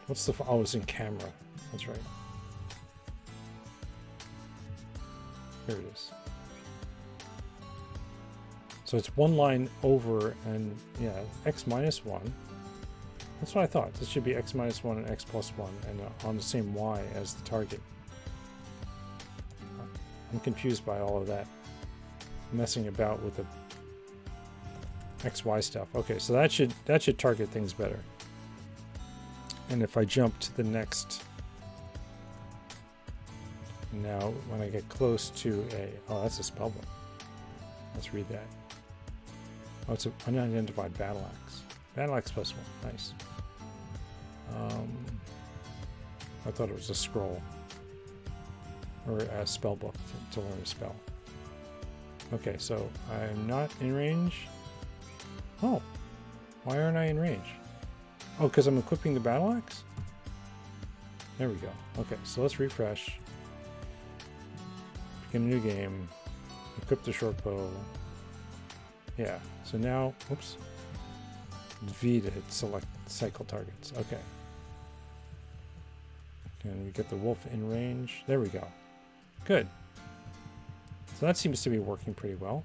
What's the? Oh, it's in camera. That's right. Here it is. So it's 1 line over, and yeah, x minus 1. That's what I thought. This should be x minus 1 and x plus 1, and on the same y as the target. I'm confused by all of that. messing about with the XY stuff. Okay, so that should target things better. And if I jump to the next, now when I get close to oh, that's a spell book. Let's read that. Oh, it's an unidentified battle axe. Battle axe +1. Nice. I thought it was a scroll or a spell book to learn a spell. Okay, so I'm not in range. Oh, why aren't I in range? Oh, because I'm equipping the battle axe? There we go. Okay, so let's refresh. Begin a new game. Equip the short bow. Yeah, so now, oops. V to select cycle targets. Okay. And we get the wolf in range. There we go. Good. So that seems to be working pretty well.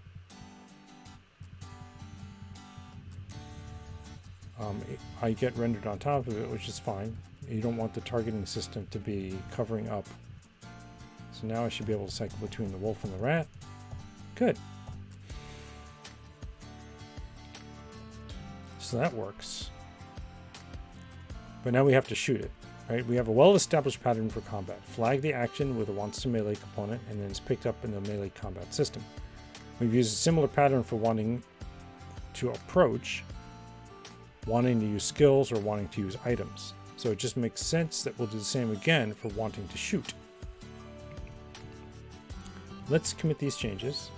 I get rendered on top of it, which is fine. You don't want the targeting system to be covering up. So now I should be able to cycle between the wolf and the rat. Good. So that works. But now we have to shoot it, right? We have a well-established pattern for combat. Flag the action with a wants to melee component, and then it's picked up in the melee combat system. We've used a similar pattern for wanting to approach, wanting to use skills, or wanting to use items. So it just makes sense that we'll do the same again for wanting to shoot. Let's commit these changes.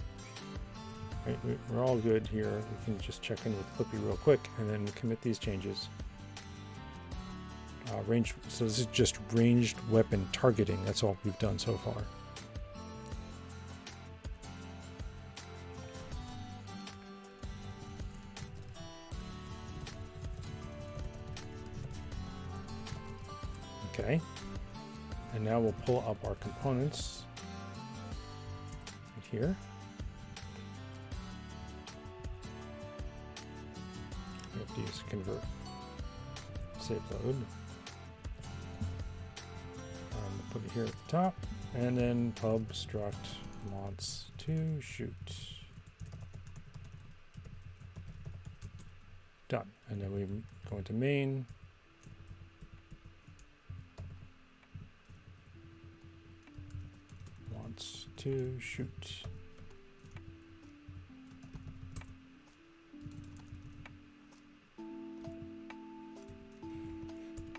Right, we're all good here. We can just check in with Clippy real quick and then commit these changes. Range. So this is just ranged weapon targeting. That's all we've done so far. Okay. And now we'll pull up our components right here. We have to use convert. Save load. Put it here at the top, and then pub struct wants to shoot. Done. And then we go into main. Wants to shoot.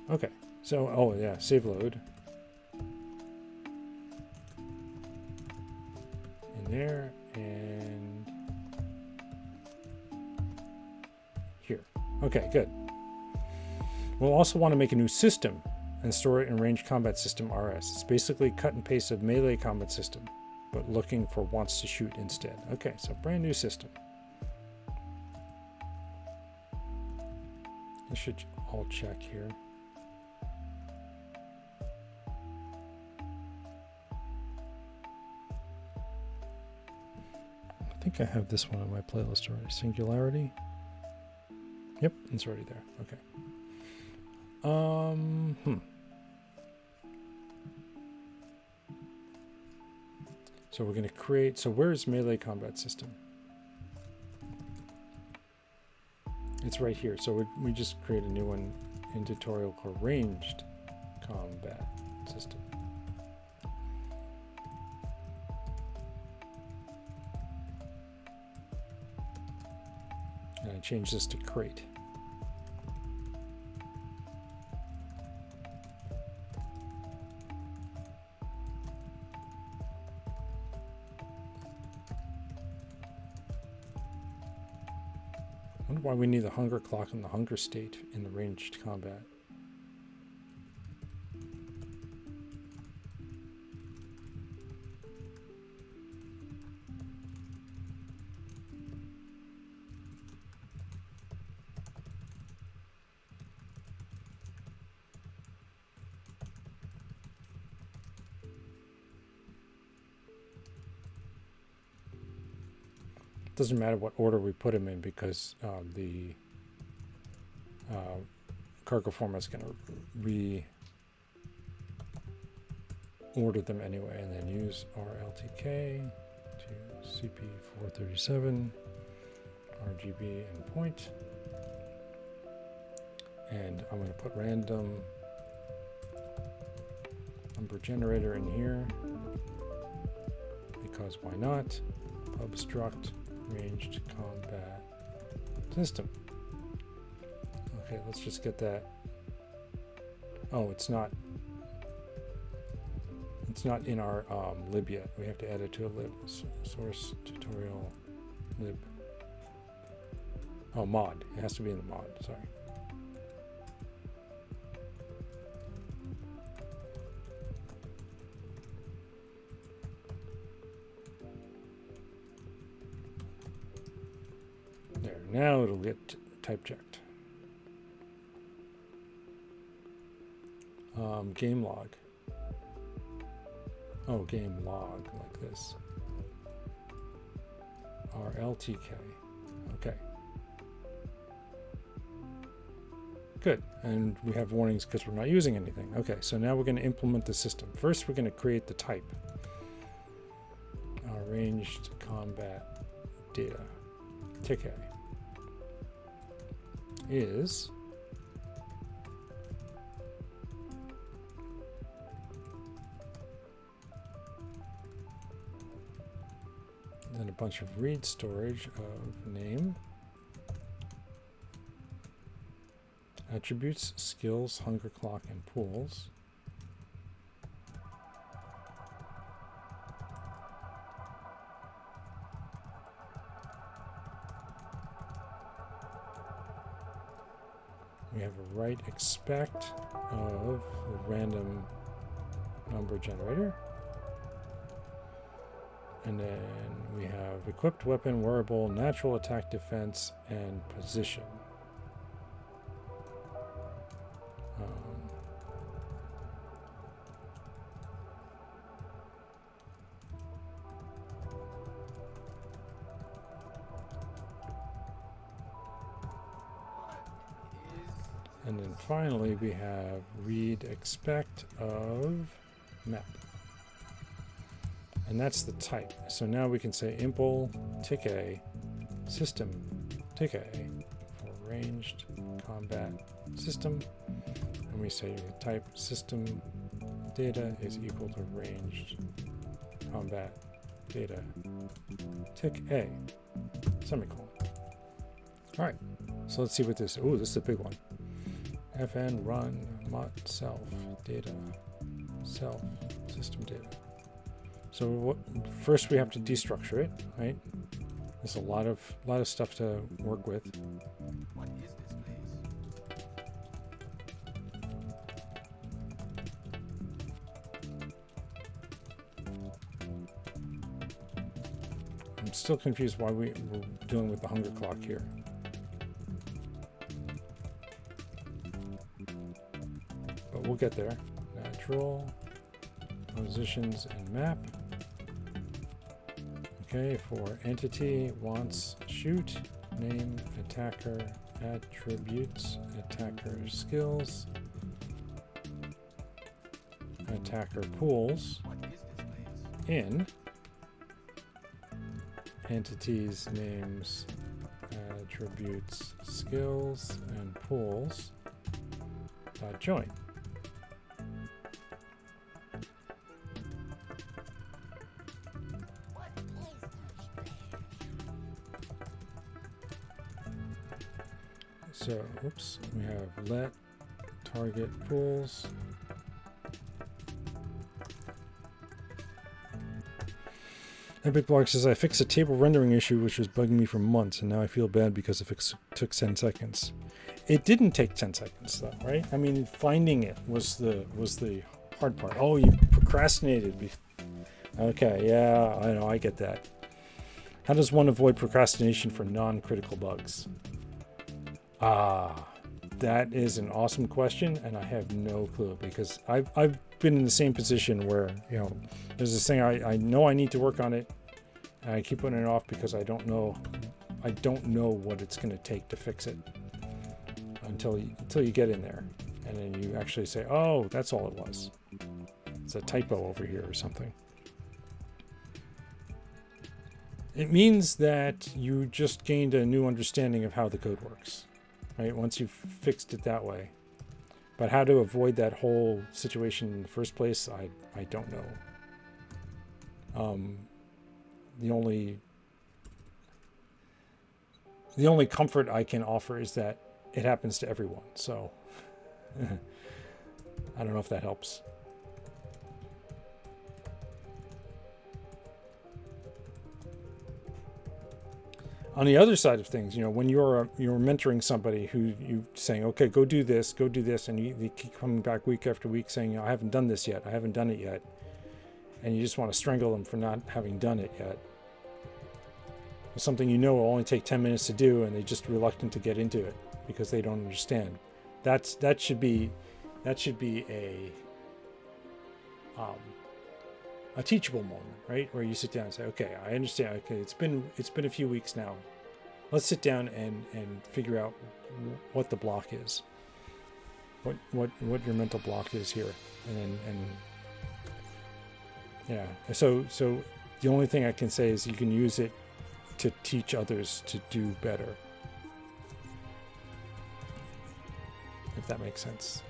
Okay. So, oh yeah, save load. There and here. Okay, good. We'll also want to make a new system and store it in range combat system RS. It's basically cut and paste of melee combat system, but looking for wants to shoot instead. Okay, so brand new system. I should all check here. I think I have this one on my playlist already. Singularity. Yep, it's already there. Okay. So we're going to create. So where's melee combat system? It's right here. So we just create a new one in tutorial called ranged combat system. And I change this to crate. I wonder why we need the hunger clock and the hunger state in the ranged combat. Doesn't matter what order we put them in because the cargo format is going to reorder them anyway, and then use RLTK to CP437, RGB endpoint. And I'm going to put random number generator in here, because why not? Pub struct ranged combat system. Okay, let's just get that. Oh, it's not in our lib yet. We have to add it to a lib. Source tutorial lib. Oh, mod. It has to be in the mod. Sorry. There. Now it'll get type checked. Game log. Oh, game log like this. RLTK. Okay. Good. And we have warnings because we're not using anything. Okay, so now we're going to implement the system. First, we're going to create the type. Ranged combat data. TK is then a bunch of read storage of name, attributes, skills, hunger clock, and pools. We have a write expect of the random number generator. And then we have equipped weapon, wearable, natural attack, defense, and position. And then finally we have read expect of map. And that's the type. So now we can say impl TK system TK for ranged combat system. And we say type system data is equal to ranged combat data tick A semicolon. All right, so let's see what this, oh, this is a big one. Fn run mut self data self system data. So first we have to destructure it, right? There's a lot of stuff to work with. What is this place? I'm still confused why we're dealing with the hunger clock here. But we'll get there. Natural, positions, and map. Okay, for entity, wants, shoot, name, attacker, attributes, attacker skills, attacker pools, What is this place? in, entities, names, attributes, skills, and pools, join. So, oops, we have let target pools. Epic Blog says, I fixed a table rendering issue which was bugging me for months, and now I feel bad because it took 10 seconds. It didn't take 10 seconds though, right? I mean, finding it was the hard part. Oh, you procrastinated. Okay, yeah, I know, I get that. How does one avoid procrastination for non-critical bugs? That is an awesome question, and I have no clue, because I've been in the same position where, you know, there's this thing I know I need to work on it, and I keep putting it off because I don't know what it's going to take to fix it until you get in there, and then you actually say, oh, that's all it was. It's a typo over here or something. It means that you just gained a new understanding of how the code works, right? Once you've fixed it that way. But how to avoid that whole situation in the first place, I don't know. The only comfort I can offer is that it happens to everyone. So I don't know if that helps. On the other side of things, when you're mentoring somebody who you saying, okay, go do this, and you keep coming back week after week saying, I haven't done this yet, I haven't done it yet, and you just want to strangle them for not having done it yet. It's something will only take 10 minutes to do, and they're just reluctant to get into it because they don't understand. That should be a teachable moment, right? Where you sit down and say, okay, I understand. Okay, it's been a few weeks now. Let's sit down and figure out what the block is. What your mental block is here. And yeah. So the only thing I can say is you can use it to teach others to do better. If that makes sense.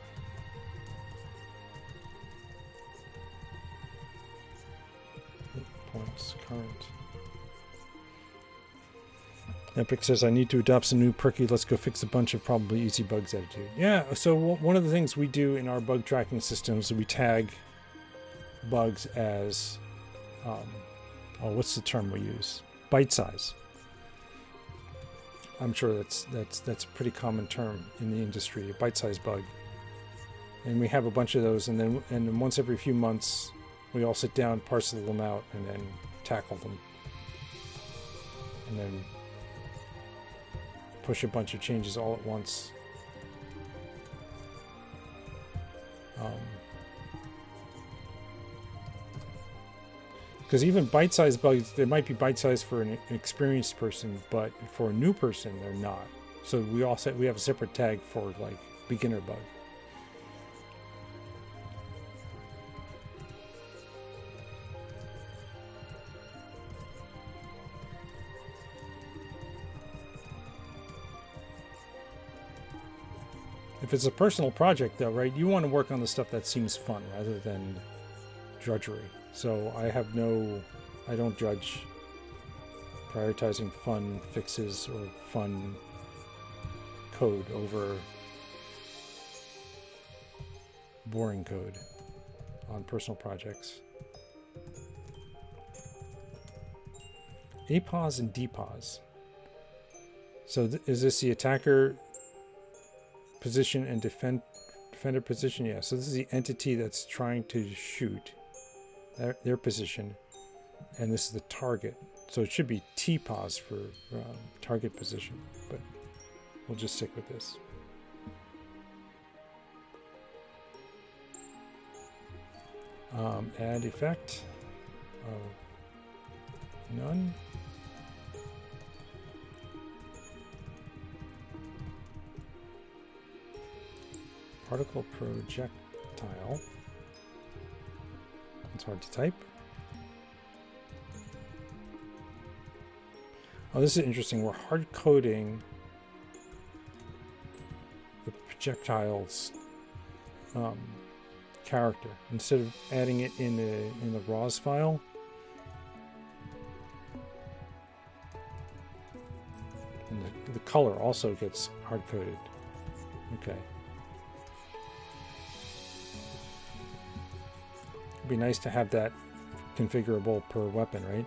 Points current. Epic says, I need to adopt some new perky, let's go fix a bunch of probably easy bugs attitude. Yeah, so one of the things we do in our bug tracking systems is we tag bugs as, what's the term we use? Bite size. I'm sure that's a pretty common term in the industry, a bite size bug. And we have a bunch of those, and then once every few months, we all sit down, parcel them out, and then tackle them. And then push a bunch of changes all at once. Because even bite-sized bugs, they might be bite-sized for an experienced person, but for a new person, they're not. So we have a separate tag for like beginner bug. If it's a personal project, though, right, you want to work on the stuff that seems fun rather than drudgery. So I don't judge prioritizing fun fixes or fun code over boring code on personal projects. APOS and DPOS. So is this the attacker position and defender position? Yeah, so this is the entity that's trying to shoot their position, and this is the target. So it should be TPOS for target position, but we'll just stick with this. Add effect of none. Particle projectile. It's hard to type. Oh, this is interesting. We're hard coding the projectile's character instead of adding it in the RAWs file. And the color also gets hard coded. Okay. It'd be nice to have that configurable per weapon, right?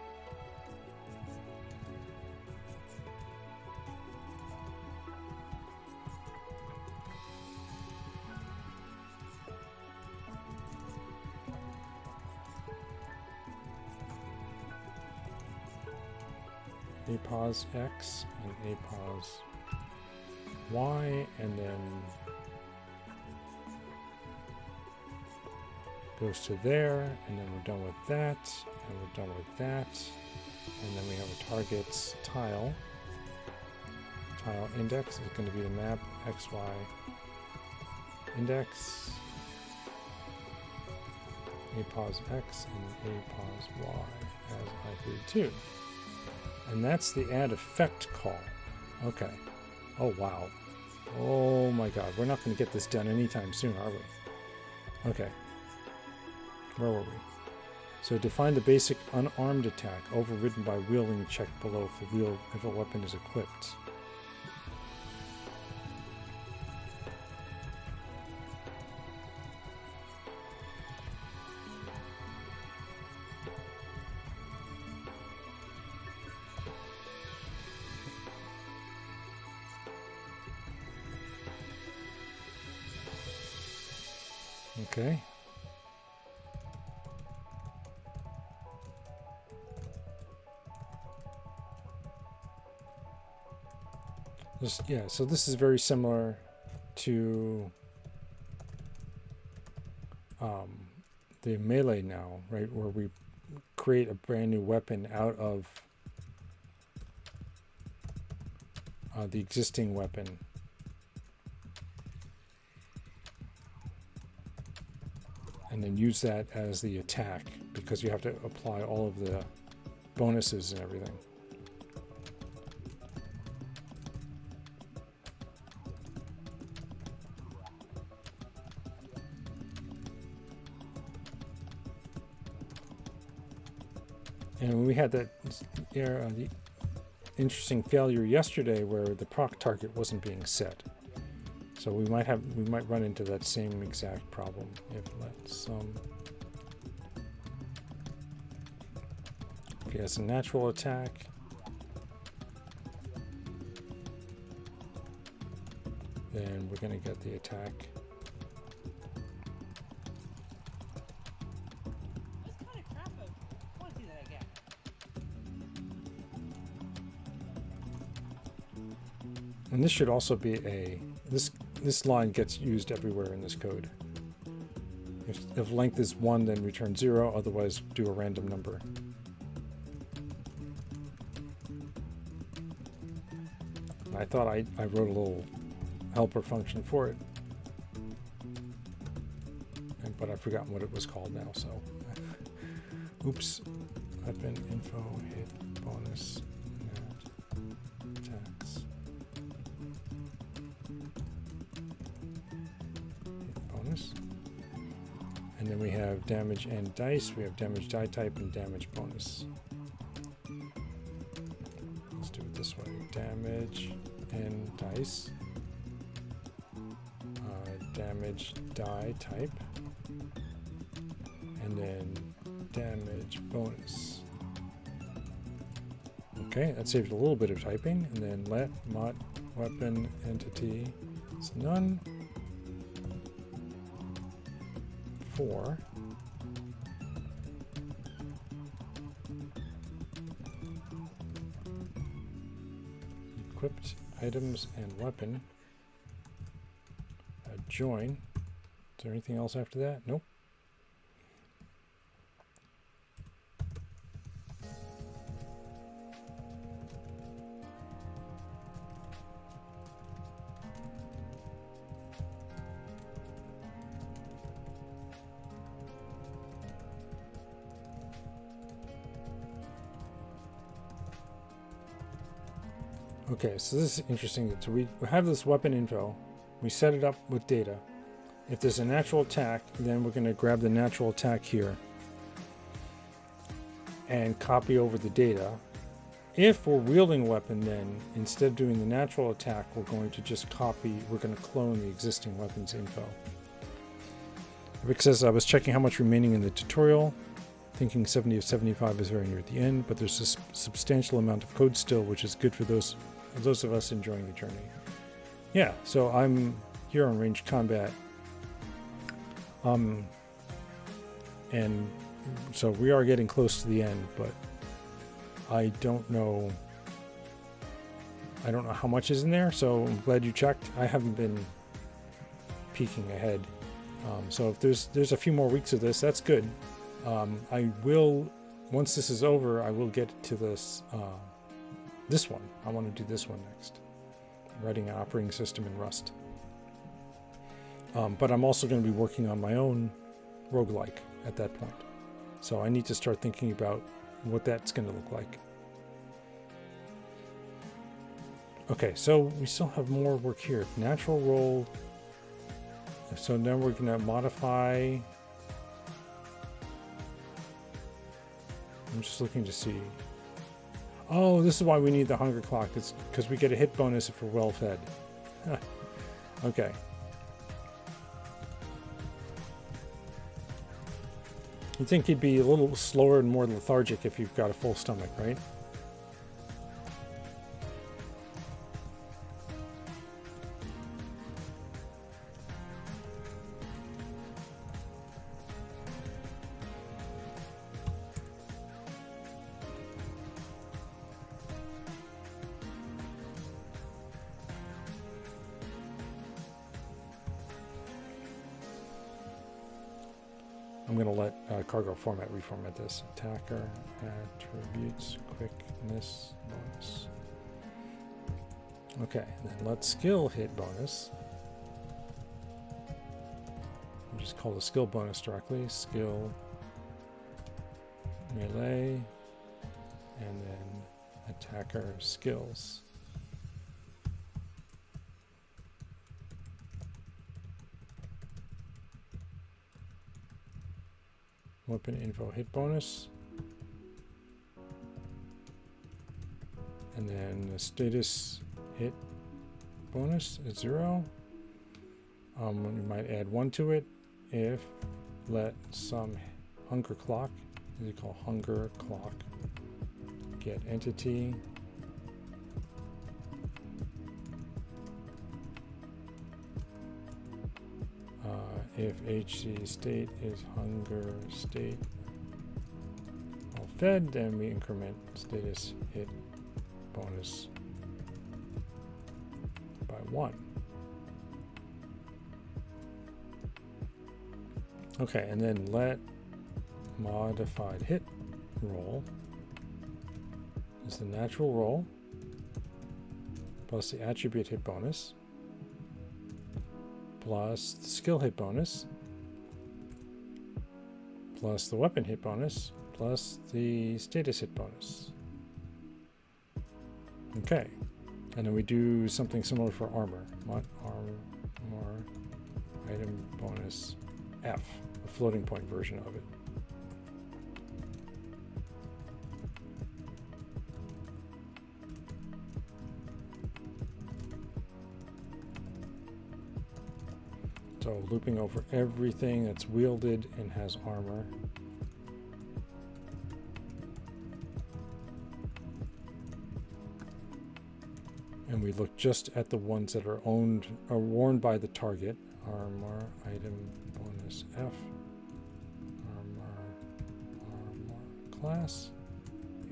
APOS X and APOS Y, and then goes to there, and then we're done with that, and we're done with that, and then we have a target's tile index is going to be the map XY index, APOS X and APOS Y as I2. And that's the add effect call. Okay. Oh, wow. Oh my god. We're not going to get this done anytime soon, are we? Okay. Where were we? So define the basic unarmed attack overridden by wielding check below if a weapon is equipped. Okay. Yeah, so this is very similar to the melee now, right? Where we create a brand new weapon out of the existing weapon. And then use that as the attack, because you have to apply all of the bonuses and everything. And we had that the interesting failure yesterday where the proc target wasn't being set. So we might run into that same exact problem if let's okay, as a natural attack. Then we're gonna get the attack. And this should also be this line gets used everywhere in this code. If length is 1, then return 0, otherwise do a random number. And I thought I wrote a little helper function for it. But I've forgotten what it was called now, so oops. Weapon info hit bonus net attacks. And then we have damage and dice. We have damage die type and damage bonus. Let's do it this way. Damage and dice. Damage die type. And then damage bonus. Okay, that saved a little bit of typing. And then let mod weapon entity is none. 4. Equipped items and weapon. Join. Is there anything else after that? Nope. Okay, so this is interesting. So we have this weapon info. We set it up with data. If there's a natural attack, then we're going to grab the natural attack here and copy over the data. If we're wielding a weapon, then instead of doing the natural attack, we're going to clone the existing weapon's info. Rick says, I was checking how much remaining in the tutorial, thinking 70 of 75 is very near the end, but there's a substantial amount of code still, which is good for those of us enjoying the journey. Yeah, so I'm here on ranged combat. And so we are getting close to the end, but I don't know how much is in there, so I'm glad you checked. I haven't been peeking ahead. So if there's a few more weeks of this, that's good. I will, once this is over, I will get to this one. I want to do this one next. Writing an operating system in Rust. But I'm also going to be working on my own roguelike at that point. So I need to start thinking about what that's going to look like. Okay, so we still have more work here. Natural roll. So then we're going to modify. I'm just looking to see. Oh, this is why we need the hunger clock. It's because we get a hit bonus if we're well fed. Okay. You'd think you'd be a little slower and more lethargic if you've got a full stomach, right? I'm going to let cargo format reformat this. Attacker, attributes, quickness, bonus. Okay, and then let skill hit bonus. I'll just call the skill bonus directly. Skill, melee, and then attacker skills. Weapon info hit bonus. And then the status hit bonus is 0. We might add 1 to it if let some hunger clock, as you call hunger clock, get entity. If HC state is hunger state all fed, then we increment status hit bonus by 1. Okay, and then let modified hit roll is the natural roll plus the attribute hit bonus plus the skill hit bonus, plus the weapon hit bonus, plus the status hit bonus. Okay, and then we do something similar for armor. Armor item bonus F, a floating point version of it. So looping over everything that's wielded and has armor. And we look just at the ones that are owned or worn by the target. Armor item bonus F. Armor class.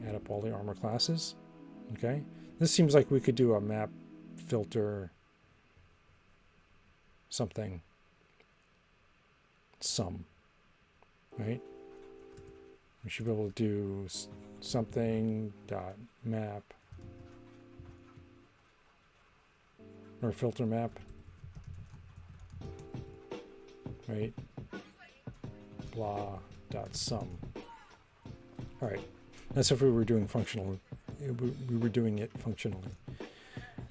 Add up all the armor classes. Okay. This seems like we could do a map filter something. Sum, right? We should be able to do something dot map or filter map, right? Blah dot sum. All right, that's if we were doing functional. We were doing it functionally.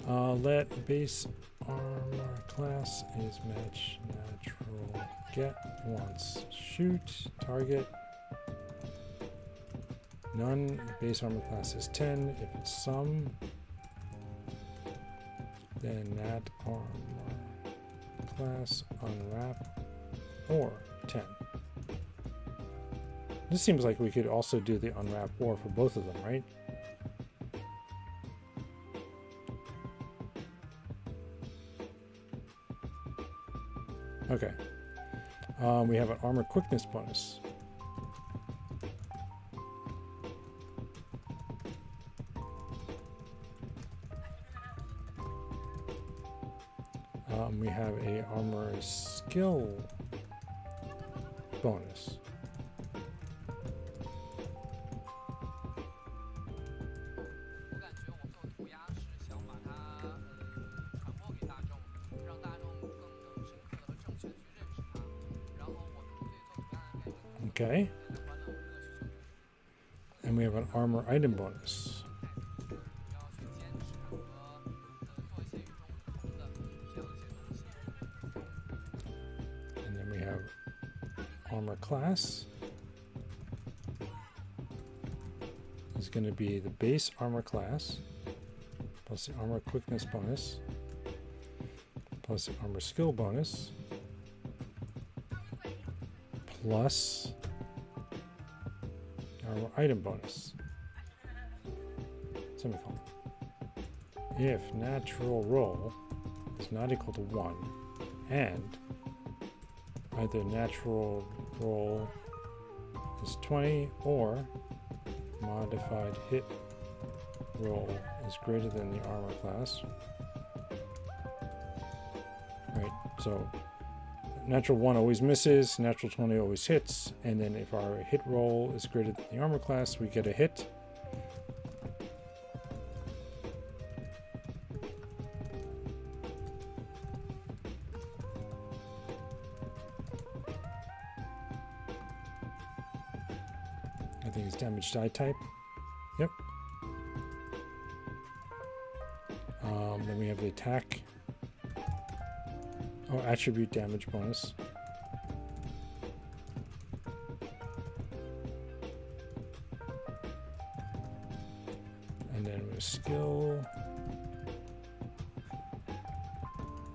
Let base armor class is match natural get once shoot target none base armor class is 10 if it's sum then nat armor class unwrap or 10. This seems like we could also do the unwrap or for both of them, right? Okay. We have an armor quickness bonus. We have a armor skill bonus. Okay. And we have an armor item bonus. armor class is going to be the base armor class plus the armor quickness bonus plus the armor skill bonus plus armor item bonus. Semicolon. If natural roll is not equal to 1 and either natural roll is 20 or modified hit roll is greater than the armor class. Right, so natural 1 always misses, natural 20 always hits, and then if our hit roll is greater than the armor class, we get a hit. I think it's damage die type. Yep. Then we have the attack. Oh, attribute damage bonus. And then with skill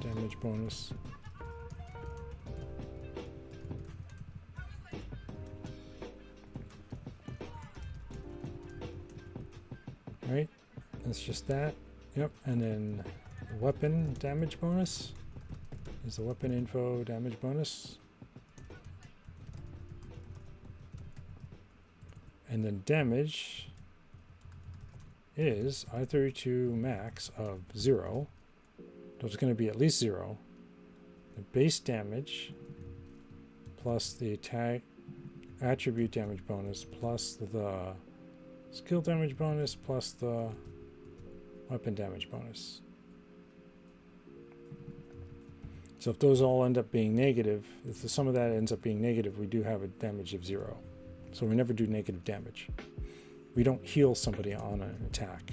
damage bonus. Right, that's just that. Yep, and then the weapon damage bonus is the weapon info damage bonus. And then damage is I-32 max of 0. So it's going to be at least 0. The base damage plus the attack attribute damage bonus plus the skill damage bonus plus the weapon damage bonus. So if those all end up being negative, if the sum of that ends up being negative, we do have a damage of 0. So we never do negative damage. We don't heal somebody on an attack.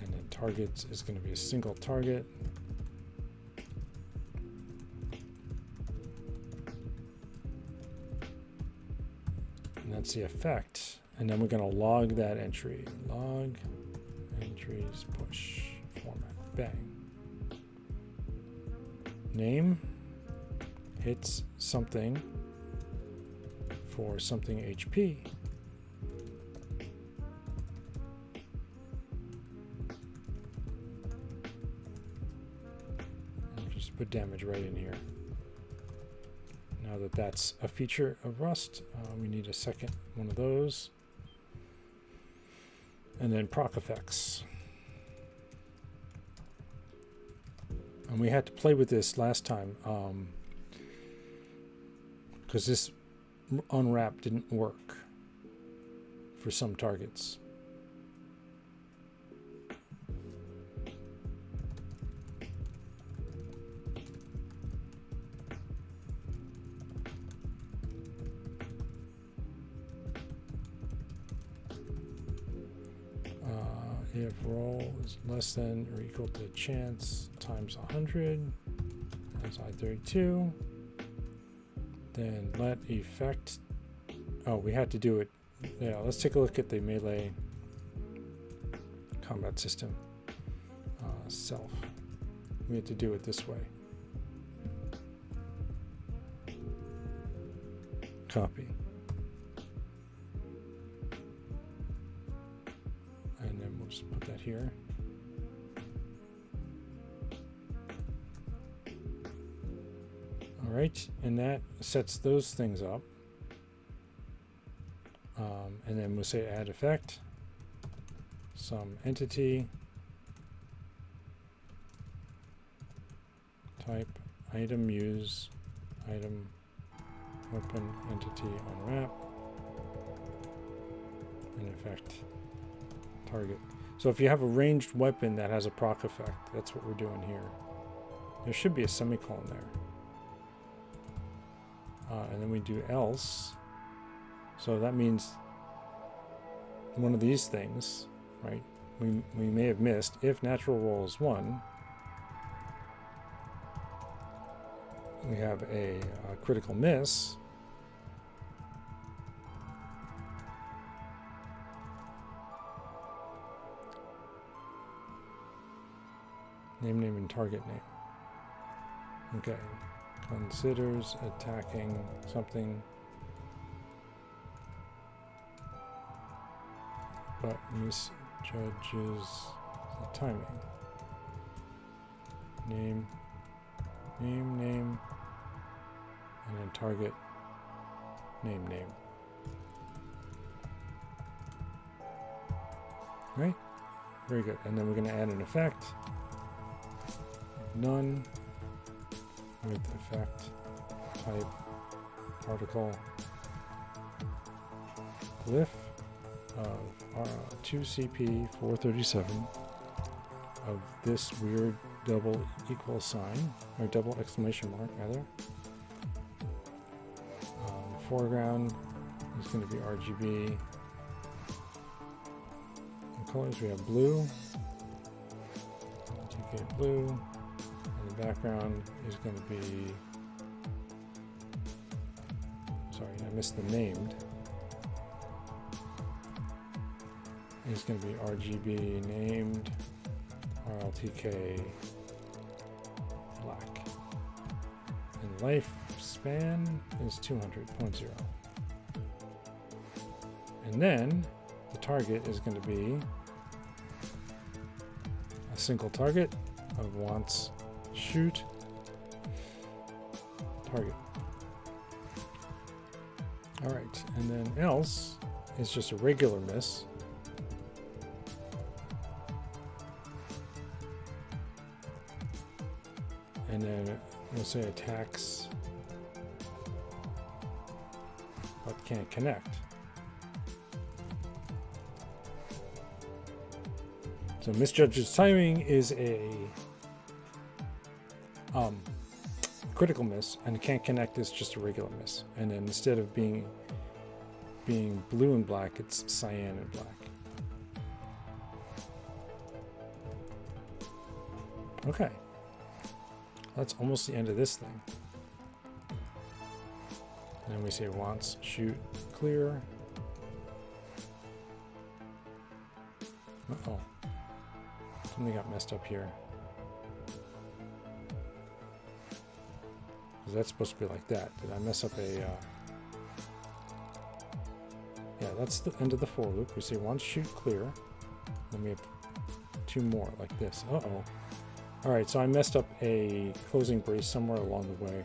And then targets is going to be a single target. That's the effect, and then we're going to log that entry. Log entries push format. Bang. Name hits something for something HP. And just put damage right in here. Now that that's a feature of Rust, we need a second one of those. And then proc effects. And we had to play with this last time because this unwrap didn't work for some targets. If roll is less than or equal to chance times 100, that's I-32. Then let effect. Oh, we had to do it. Yeah, let's take a look at the melee combat system. Self. We had to do it this way. Copy. And then we'll just put that here. All right, and that sets those things up. And then we'll say add effect, some entity, type, item use, item, weapon, entity, unwrap, and effect, target. So if you have a ranged weapon that has a proc effect, that's what we're doing here. There should be a semicolon there. And then we do else. So that means one of these things, right, we may have missed. If natural roll is 1, we have a critical miss. Name, name, and target name. Okay. Considers attacking something, but misjudges the timing. Name, name, and then target, name. Right? Very good. And then we're going to add an effect. None with effect type particle glyph of 2CP 437 of this weird double equal sign, or double exclamation mark rather. Foreground is going to be RGB. The colors, we have blue, 2K blue, and the background is going to be, sorry, I missed the named. It's going to be RGB named RLTK black. And lifespan is 200.0. And then the target is going to be a single target of wants shoot target. All right, and then else is just a regular miss. And then we'll say attacks but can't connect. So misjudges timing is a critical miss, and can't connect is just a regular miss. And then instead of being blue and black, it's cyan and black. Okay. That's almost the end of this thing. And then we say wants, shoot, clear. Uh-oh. Something got messed up here. Because that's supposed to be like that. Did I mess up a... Yeah, that's the end of the for loop. We say wants, shoot, clear. Then we have two more like this. Uh-oh. Alright, so I messed up a closing brace somewhere along the way.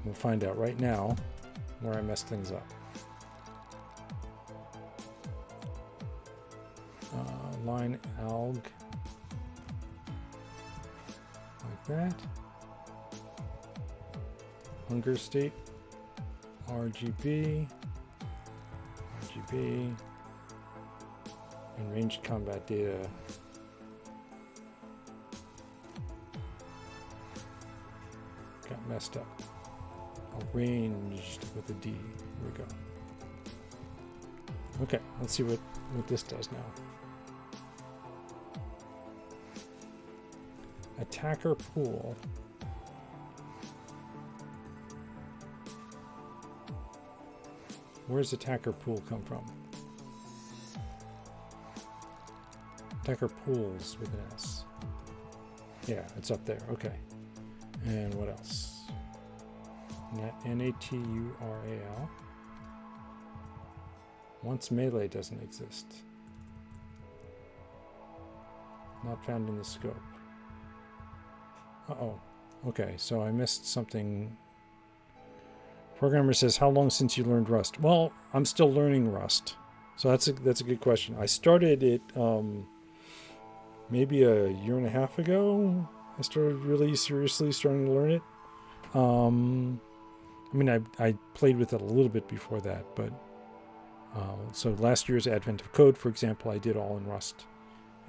We'll find out right now where I messed things up. Line alg like that. Hunger state RGB, and ranged combat data. Got messed up. Arranged with a D. Here we go. Okay, let's see what this does now. Attacker pool. Where's attacker pool come from? Attacker pools with an S. Yeah, it's up there. Okay. And what else? Natural. Once melee doesn't exist. Not found in the scope. Uh-oh. Okay, so I missed something. Programmer says, how long since you learned Rust? Well, I'm still learning Rust. So that's a good question. I started it maybe a year and a half ago. I started really seriously starting to learn it. I mean, I played with it a little bit before that, but so last year's Advent of Code, for example, I did all in Rust.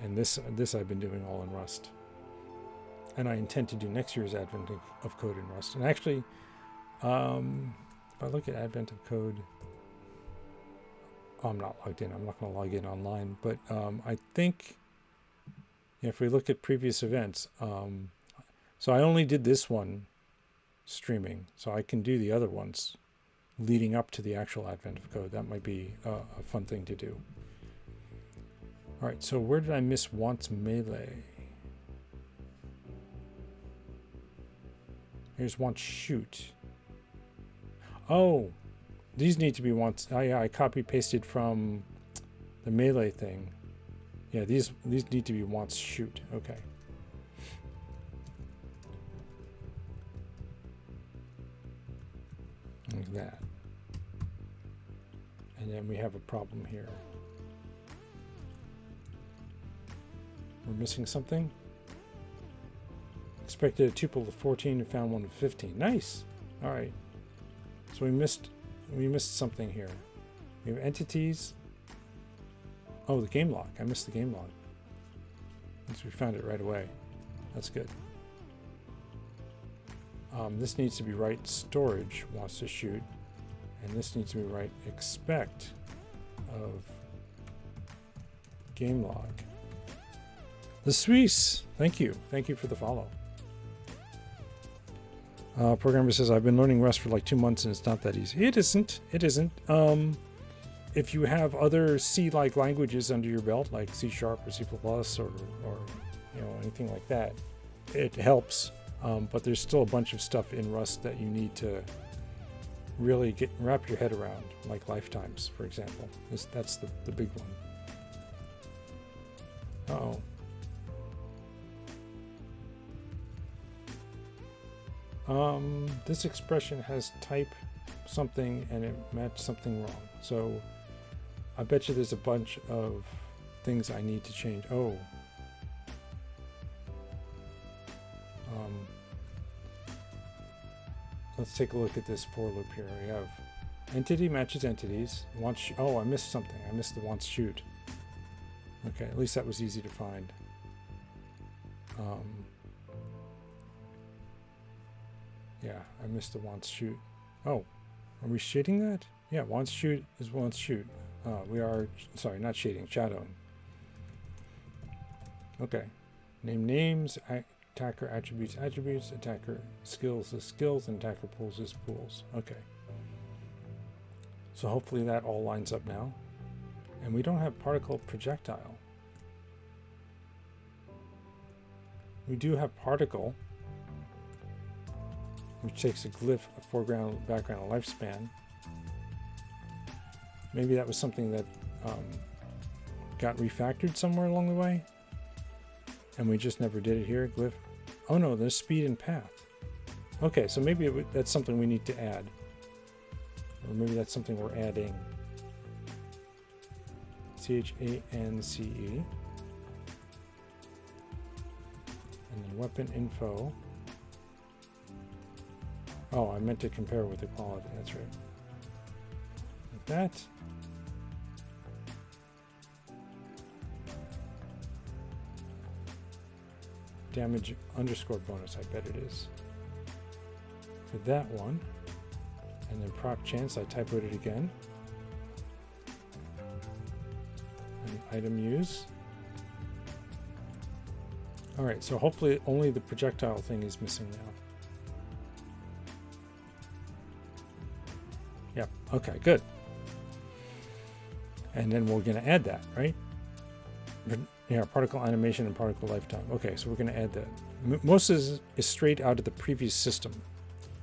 And this I've been doing all in Rust. And I intend to do next year's Advent of Code in Rust. And actually, if I look at Advent of Code, Oh, I'm not logged in. I'm not going to log in online. But I think if we look at previous events, so I only did this one streaming, so I can do the other ones leading up to the actual advent of code. That might be a fun thing to do. All right, so where did I miss wants melee? Here's wants shoot. Oh, these need to be wants. Oh yeah, I copy pasted from the melee thing. Yeah, these need to be wants shoot. Okay. Like that. And then we have a problem here. We're missing something. Expected a tuple of 14 and found one of 15. Nice. All right. So we missed something here. We have entities. Oh, the game log. I missed the game log. Since we found it right away. That's good. This needs to be right storage wants to shoot. And this needs to be right expect of game log. The Suisse. Thank you. Thank you for the follow. Programmer says, I've been learning Rust for like 2 months and it's not that easy. It isn't. It isn't. If you have other C-like languages under your belt, like C# or C++ or anything like that, it helps. But there's still a bunch of stuff in Rust that you need to really wrap your head around, like lifetimes, for example. That's the big one. Uh-oh. This expression has type something and it matched something wrong. So I bet you there's a bunch of things I need to change. Oh. Let's take a look at this for loop here. We have entity matches entities. Oh, I missed something. I missed the wants shoot. Okay, at least that was easy to find. Yeah, I missed the wants shoot. Oh, are we shading that? Yeah, wants shoot is wants shoot. We are, sorry, not shading, shadowing. Okay. Name names, attacker attributes, attacker skills is skills, and attacker pools is pools. Okay. So hopefully that all lines up now. And we don't have particle projectile. We do have particle, which takes a glyph, a foreground, background, and lifespan. Maybe that was something that got refactored somewhere along the way, and we just never did it here. Glyph. Oh no, there's speed and path. Okay, so maybe that's something we need to add, or maybe that's something we're adding. CHANCE, and then weapon info. Oh, I meant to compare with equality. That's right. Like that. Damage underscore bonus, I bet it is. For that one. And then proc chance, I typoed it again. And item use. Alright, so hopefully only the projectile thing is missing now. Yep, okay, good. And then we're going to add that, right? Yeah, particle animation and particle lifetime. Okay, so we're going to add that. Most is straight out of the previous system.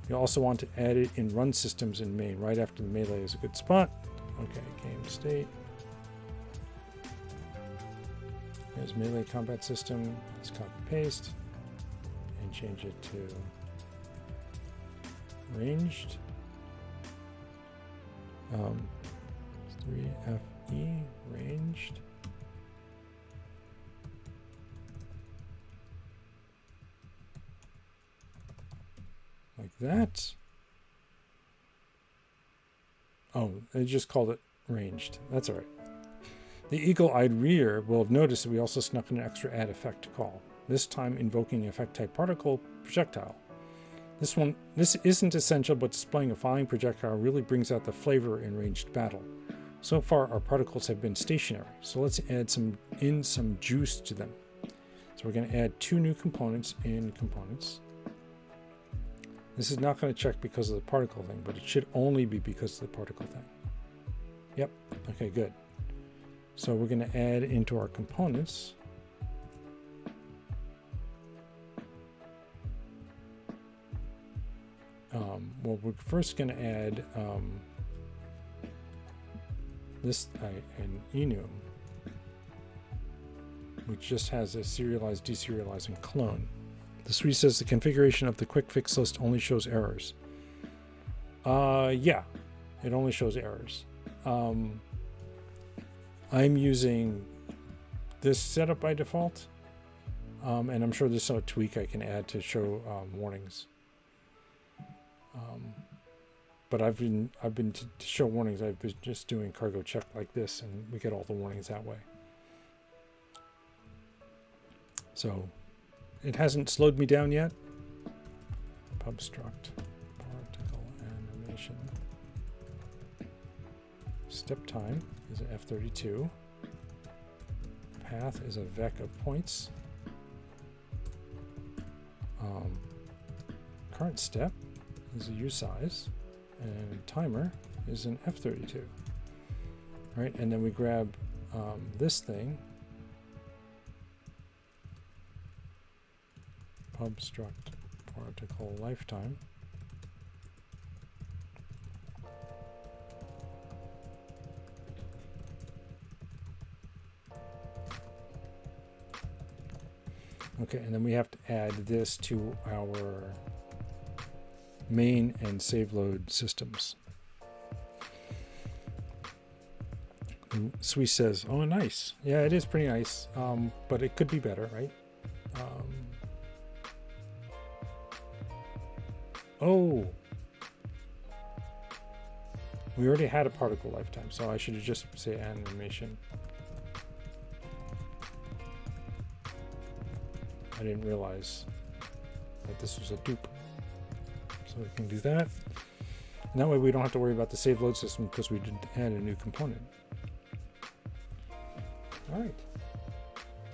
You also want to add it in run systems in main. Right after the melee is a good spot. Okay, game state. Here's melee combat system. Let's copy paste and change it to ranged. 3FE ranged. Like that. Oh, they just called it ranged. That's all right. The eagle-eyed reader will have noticed that we also snuck in an extra add effect call, this time invoking effect type particle projectile. This isn't essential, but displaying a flying projectile really brings out the flavor in ranged battle. So far, our particles have been stationary, so let's add some juice to them. So we're going to add 2 new components in components. This is not going to check because of the particle thing, but it should only be because of the particle thing. Yep, okay, good. So we're going to add into our components well, we're first going to add an enum, which just has a serialize, deserialize, and clone. The suite says the configuration of the quick fix list only shows errors. Yeah, it only shows errors. I'm using this setup by default, and I'm sure there's a tweak I can add to show warnings. But I've been to show warnings. I've been just doing cargo check like this, and we get all the warnings that way. So it hasn't slowed me down yet. Pubstruct particle animation. Step time is an F32. Path is a vec of points. Current step is a usize, and timer is an F32. Right, and then we grab this thing, pubstruct particle lifetime. Okay, and then we have to add this to our main and save load systems. And Sui says, oh, nice. Yeah, it is pretty nice, but it could be better, right? Oh, we already had a particle lifetime, so I should have just say animation. I didn't realize that this was a dupe. So we can do that. And that way we don't have to worry about the save load system because we did add a new component. All right.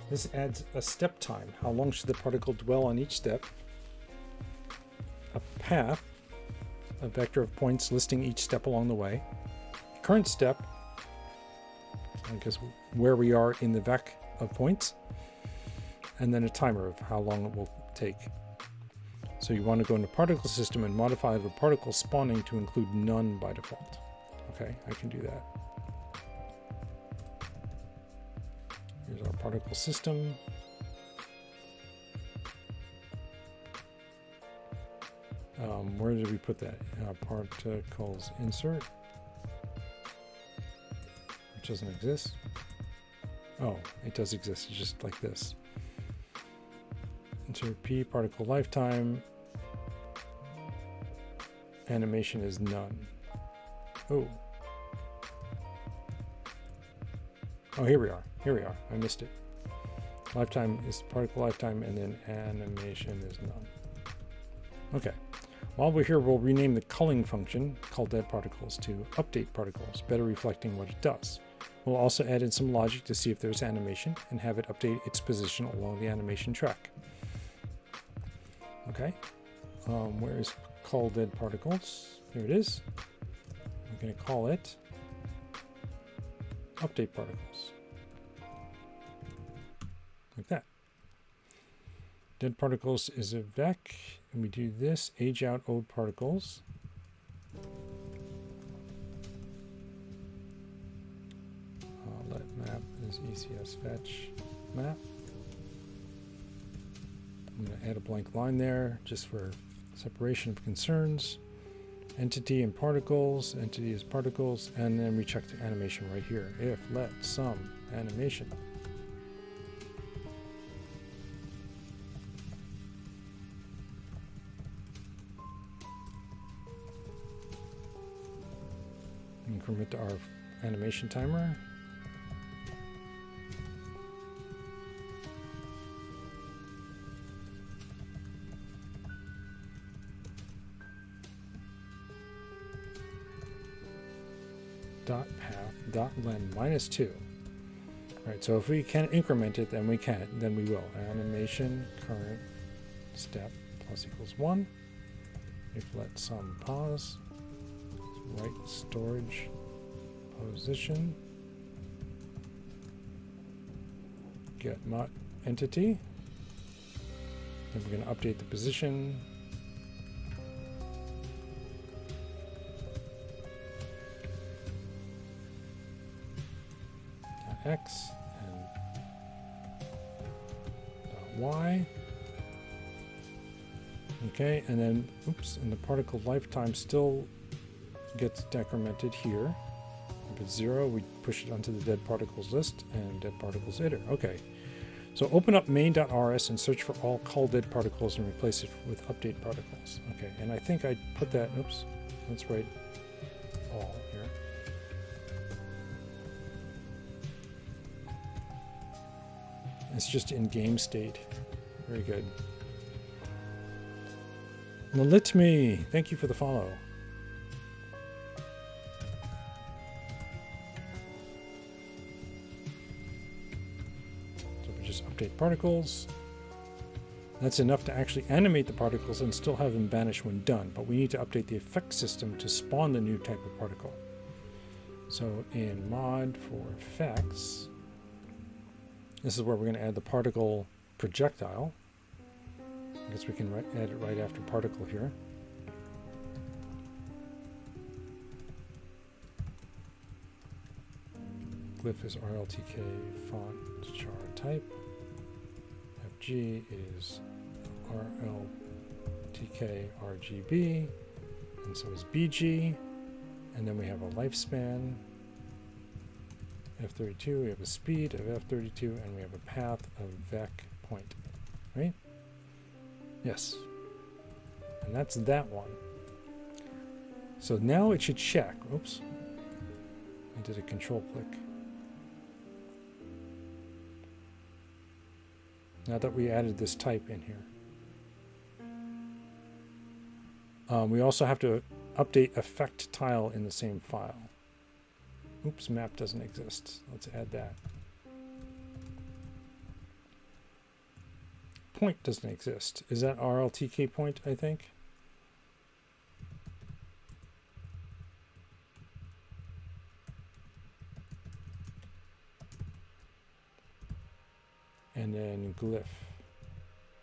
This adds a step time. How long should the particle dwell on each step? A path, a vector of points listing each step along the way. Current step, I guess where we are in the vec of points. And then a timer of how long it will take. So you want to go into particle system and modify the particle spawning to include none by default. Okay, I can do that. Here's our particle system. Where did we put that? Particles insert, which doesn't exist. Oh, it does exist. It's just like this. Insert P, particle lifetime. Animation is none. Oh. Oh, here we are. Here we are. I missed it. Lifetime is particle lifetime, and then animation is none. Okay. While we're here, we'll rename the culling function, called dead particles, to update particles, better reflecting what it does. We'll also add in some logic to see if there's animation and have it update its position along the animation track. Okay. Where is call dead particles? Here it is. I'm going to call it update particles. Like that. Dead particles is a vec, and we do this, age out old particles. Let map is ECS fetch map. I'm going to add a blank line there just for separation of concerns. Entity and particles, entity is particles, and then we check the animation right here. If let some animation. Increment to our animation timer. dot path dot len minus 2. All right, so if we can increment it, then we can. Then we will. Animation current step plus equals 1. If let sum pause. Right storage position. Get mod entity. Then we're going to update the position. X and y. Okay, and then oops, and the particle lifetime still gets decremented here. If it's 0, we push it onto the dead particles list and dead particles iter. Okay, so open up main.rs and search for all call dead particles and replace it with update particles. Okay, and I think I put that. Oops, let's write all here. It's just in game state. Very good. Melitme, thank you for the follow. So we just update particles. That's enough to actually animate the particles and still have them vanish when done, but we need to update the effect system to spawn the new type of particle. So in mod for effects, this is where we're going to add the particle projectile. I guess we can add it right after particle here. Glyph is RLTK font char type. FG is RLTK RGB. And so is BG. And then we have a lifespan. F32, we have a speed of F32, and we have a path of vec point, right? Yes. And that's that one. So now it should check. Oops. I did a control click. Now that we added this type in here. We also have to update effect tile in the same file. Oops, map doesn't exist. Let's add that. Point doesn't exist. Is that RLTK point, I think? And then glyph.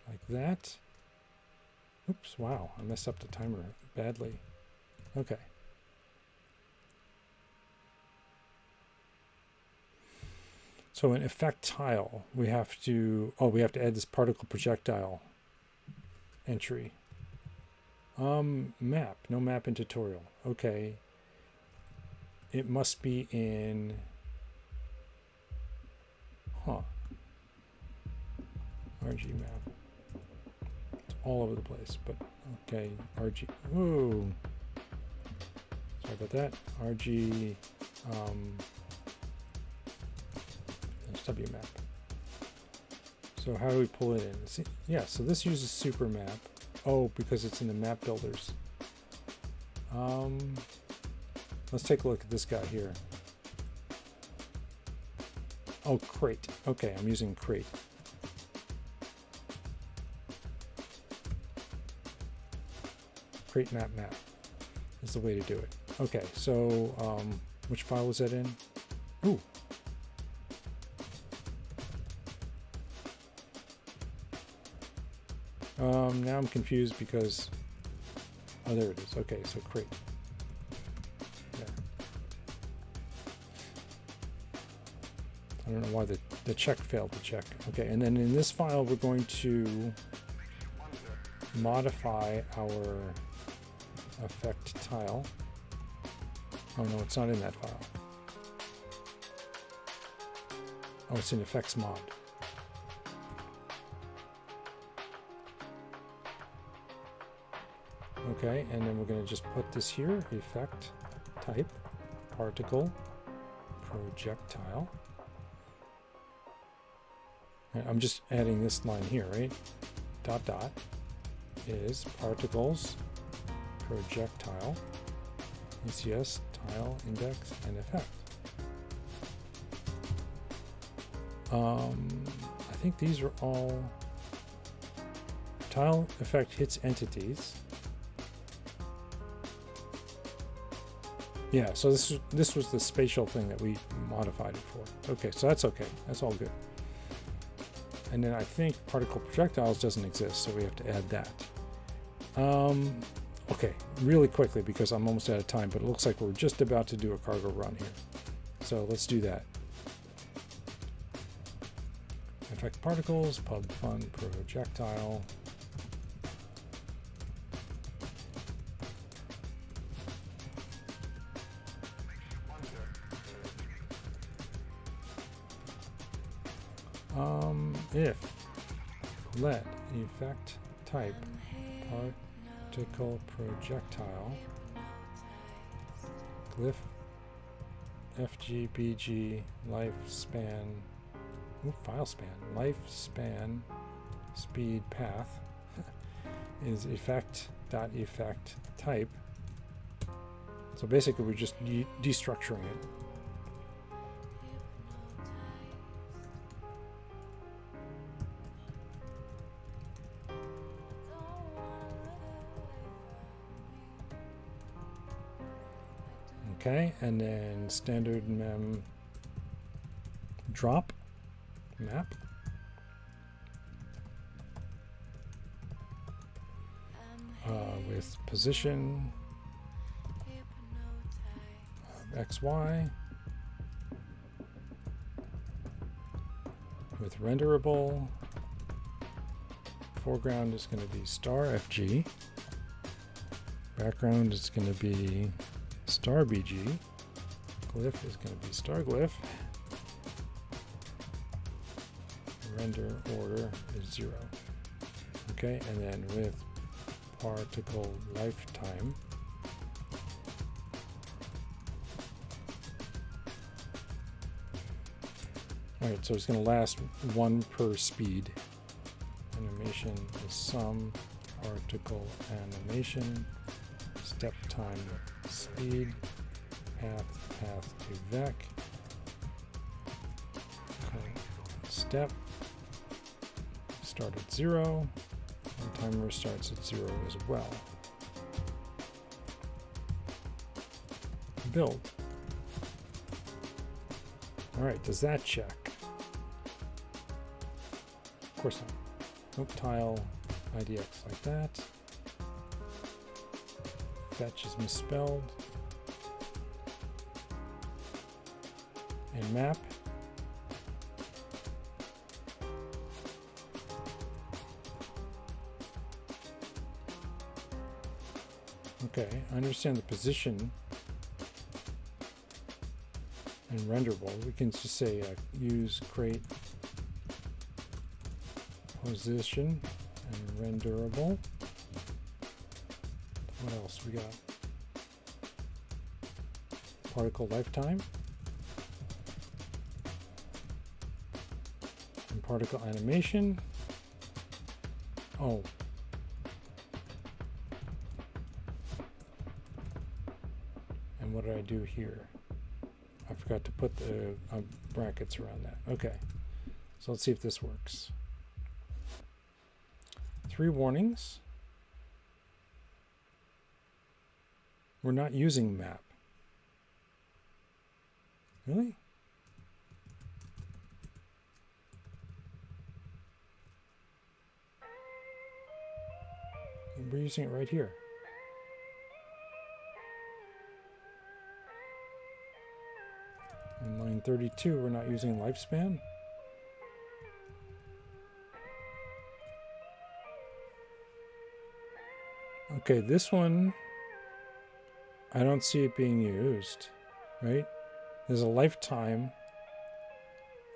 Like that. Oops, wow. I messed up the timer badly. Okay. So in effect tile, we have to add this particle projectile entry. Map, no map in tutorial. Okay. It must be in, RG map. It's all over the place, but okay, RG, ooh. Sorry about that. RG, W map. So how do we pull it in? See, yeah, so this uses super map. Oh, because it's in the map builders. Let's take a look at this guy here. Oh, crate. Okay, I'm using crate. Crate map is the way to do it. Okay, so which file was that in? Ooh. Now I'm confused because, oh, there it is. Okay, so crate. There. I don't know why the check failed to check. Okay, and then in this file, we're going to modify our effect tile. Oh no, it's not in that file. Oh, it's in effects mod. Okay, and then we're going to just put this here, effect, type, particle, projectile. And I'm just adding this line here, right? Dot dot is particles, projectile, ECS tile, index, and effect. I think these are all tile effect hits entities. Yeah, so this was the spatial thing that we modified it for. Okay, so that's okay. That's all good. And then I think particle projectiles doesn't exist, so we have to add that. Okay, really quickly because I'm almost out of time, but it looks like we're just about to do a cargo run here. So let's do that. Effect particles, pub fun projectile. If let effect type particle projectile glyph FGBG lifespan file span lifespan speed path is effect type. So basically we're just destructuring it. Okay, and then standard mem drop map. With position XY with renderable. Foreground is going to be star FG. Background is going to be star BG. Glyph is going to be star glyph. Render order is 0. Okay, and then with particle lifetime, alright, so it's going to last 1 per speed. Animation is sum particle animation step time speed path to vec step start at 0 and timer starts at 0 as well. Build. Alright, does that check? Of course not. Nope, tile IDX like that. Fetch is misspelled. And map. Okay, I understand the position and renderable. We can just say use create position and renderable. What else we got? Particle lifetime and particle animation. Oh. And what did I do here? I forgot to put the brackets around that. Okay. So let's see if this works. 3 warnings. We're not using map. Really? We're using it right here. In line 32, we're not using lifespan. Okay, this one, I don't see it being used, right? There's a lifetime,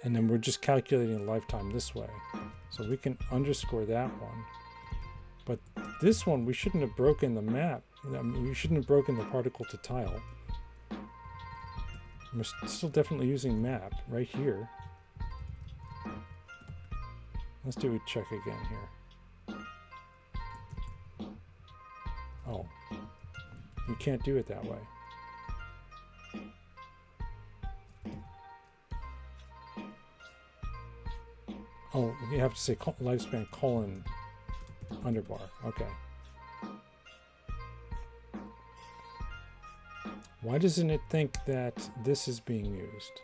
and then we're just calculating a lifetime this way. So we can underscore that one. But this one, we shouldn't have broken the map. I mean, we shouldn't have broken the particle to tile. We're still definitely using map right here. Let's do a check again here. Oh, you can't do it that way. Oh, you have to say lifespan colon underbar. Okay. Why doesn't it think that this is being used?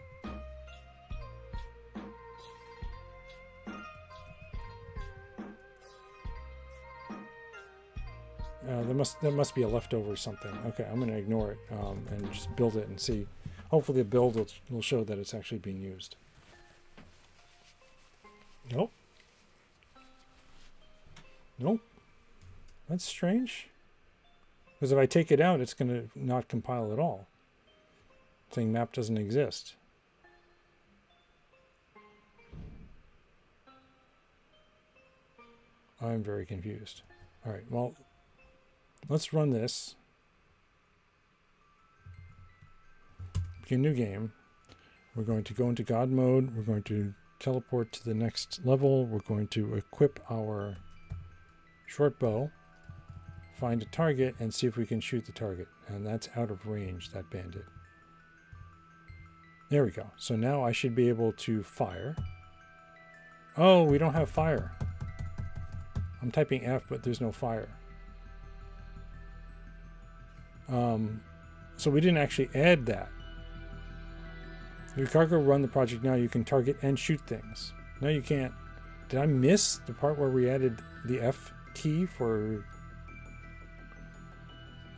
That must be a leftover or something. Okay, I'm going to ignore it and just build it and see. Hopefully the build will show that it's actually being used. Nope. Nope. That's strange. Because if I take it out, it's going to not compile at all. Saying map doesn't exist. I'm very confused. All right, well, let's run this. Begin new game. We're going to go into God mode. We're going to teleport to the next level. We're going to equip our short bow, find a target, and see if we can shoot the target. And that's out of range, that bandit. There we go. So now I should be able to fire. Oh, we don't have fire. I'm typing F, but there's no fire. So we didn't actually add that. Your cargo run the project now. You can target and shoot things. No, you can't. Did I miss the part where we added the F key for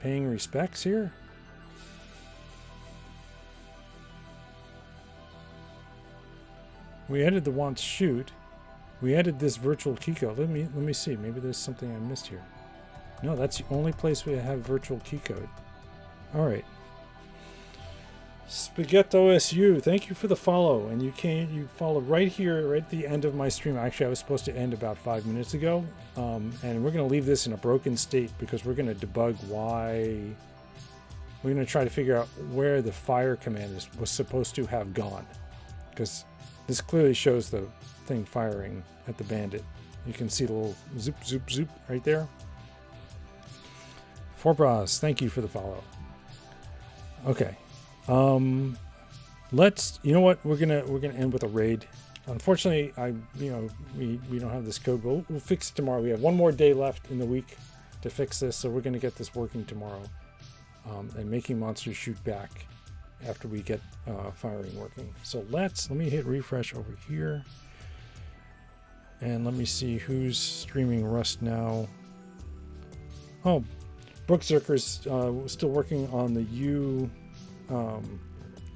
paying respects here? We added the want shoot. We added this virtual key code. Let me see. Maybe there's something I missed here. No, that's the only place we have virtual key code. All right. Spaghetto SU, thank you for the follow. And you followed right here, right at the end of my stream. Actually, I was supposed to end about 5 minutes ago. And we're going to leave this in a broken state because we're going to debug why. We're going to try to figure out where the fire command was supposed to have gone. Because this clearly shows the thing firing at the bandit. You can see the little zoop, zoop, zoop right there. Forbras, thank you for the follow. Okay. Let's, you know what, we're gonna end with a raid. Unfortunately, we don't have this code, but we'll fix it tomorrow. We have one more day left in the week to fix this, so we're gonna get this working tomorrow. And making monsters shoot back after we get firing working. So let me hit refresh over here. And let me see who's streaming Rust now. Oh, Brookzerker's still working on the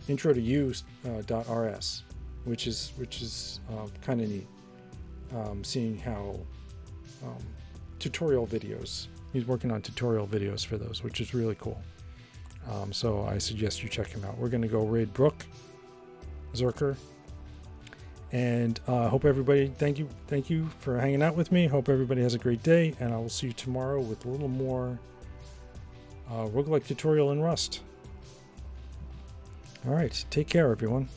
intro to u.rs, which is kind of neat. Seeing how tutorial videos. He's working on tutorial videos for those, which is really cool. So I suggest you check him out. We're going to go raid Brook Zerker. And hope everybody, thank you for hanging out with me. Hope everybody has a great day, and I will see you tomorrow with a little more roguelike tutorial in Rust. All right, take care, everyone.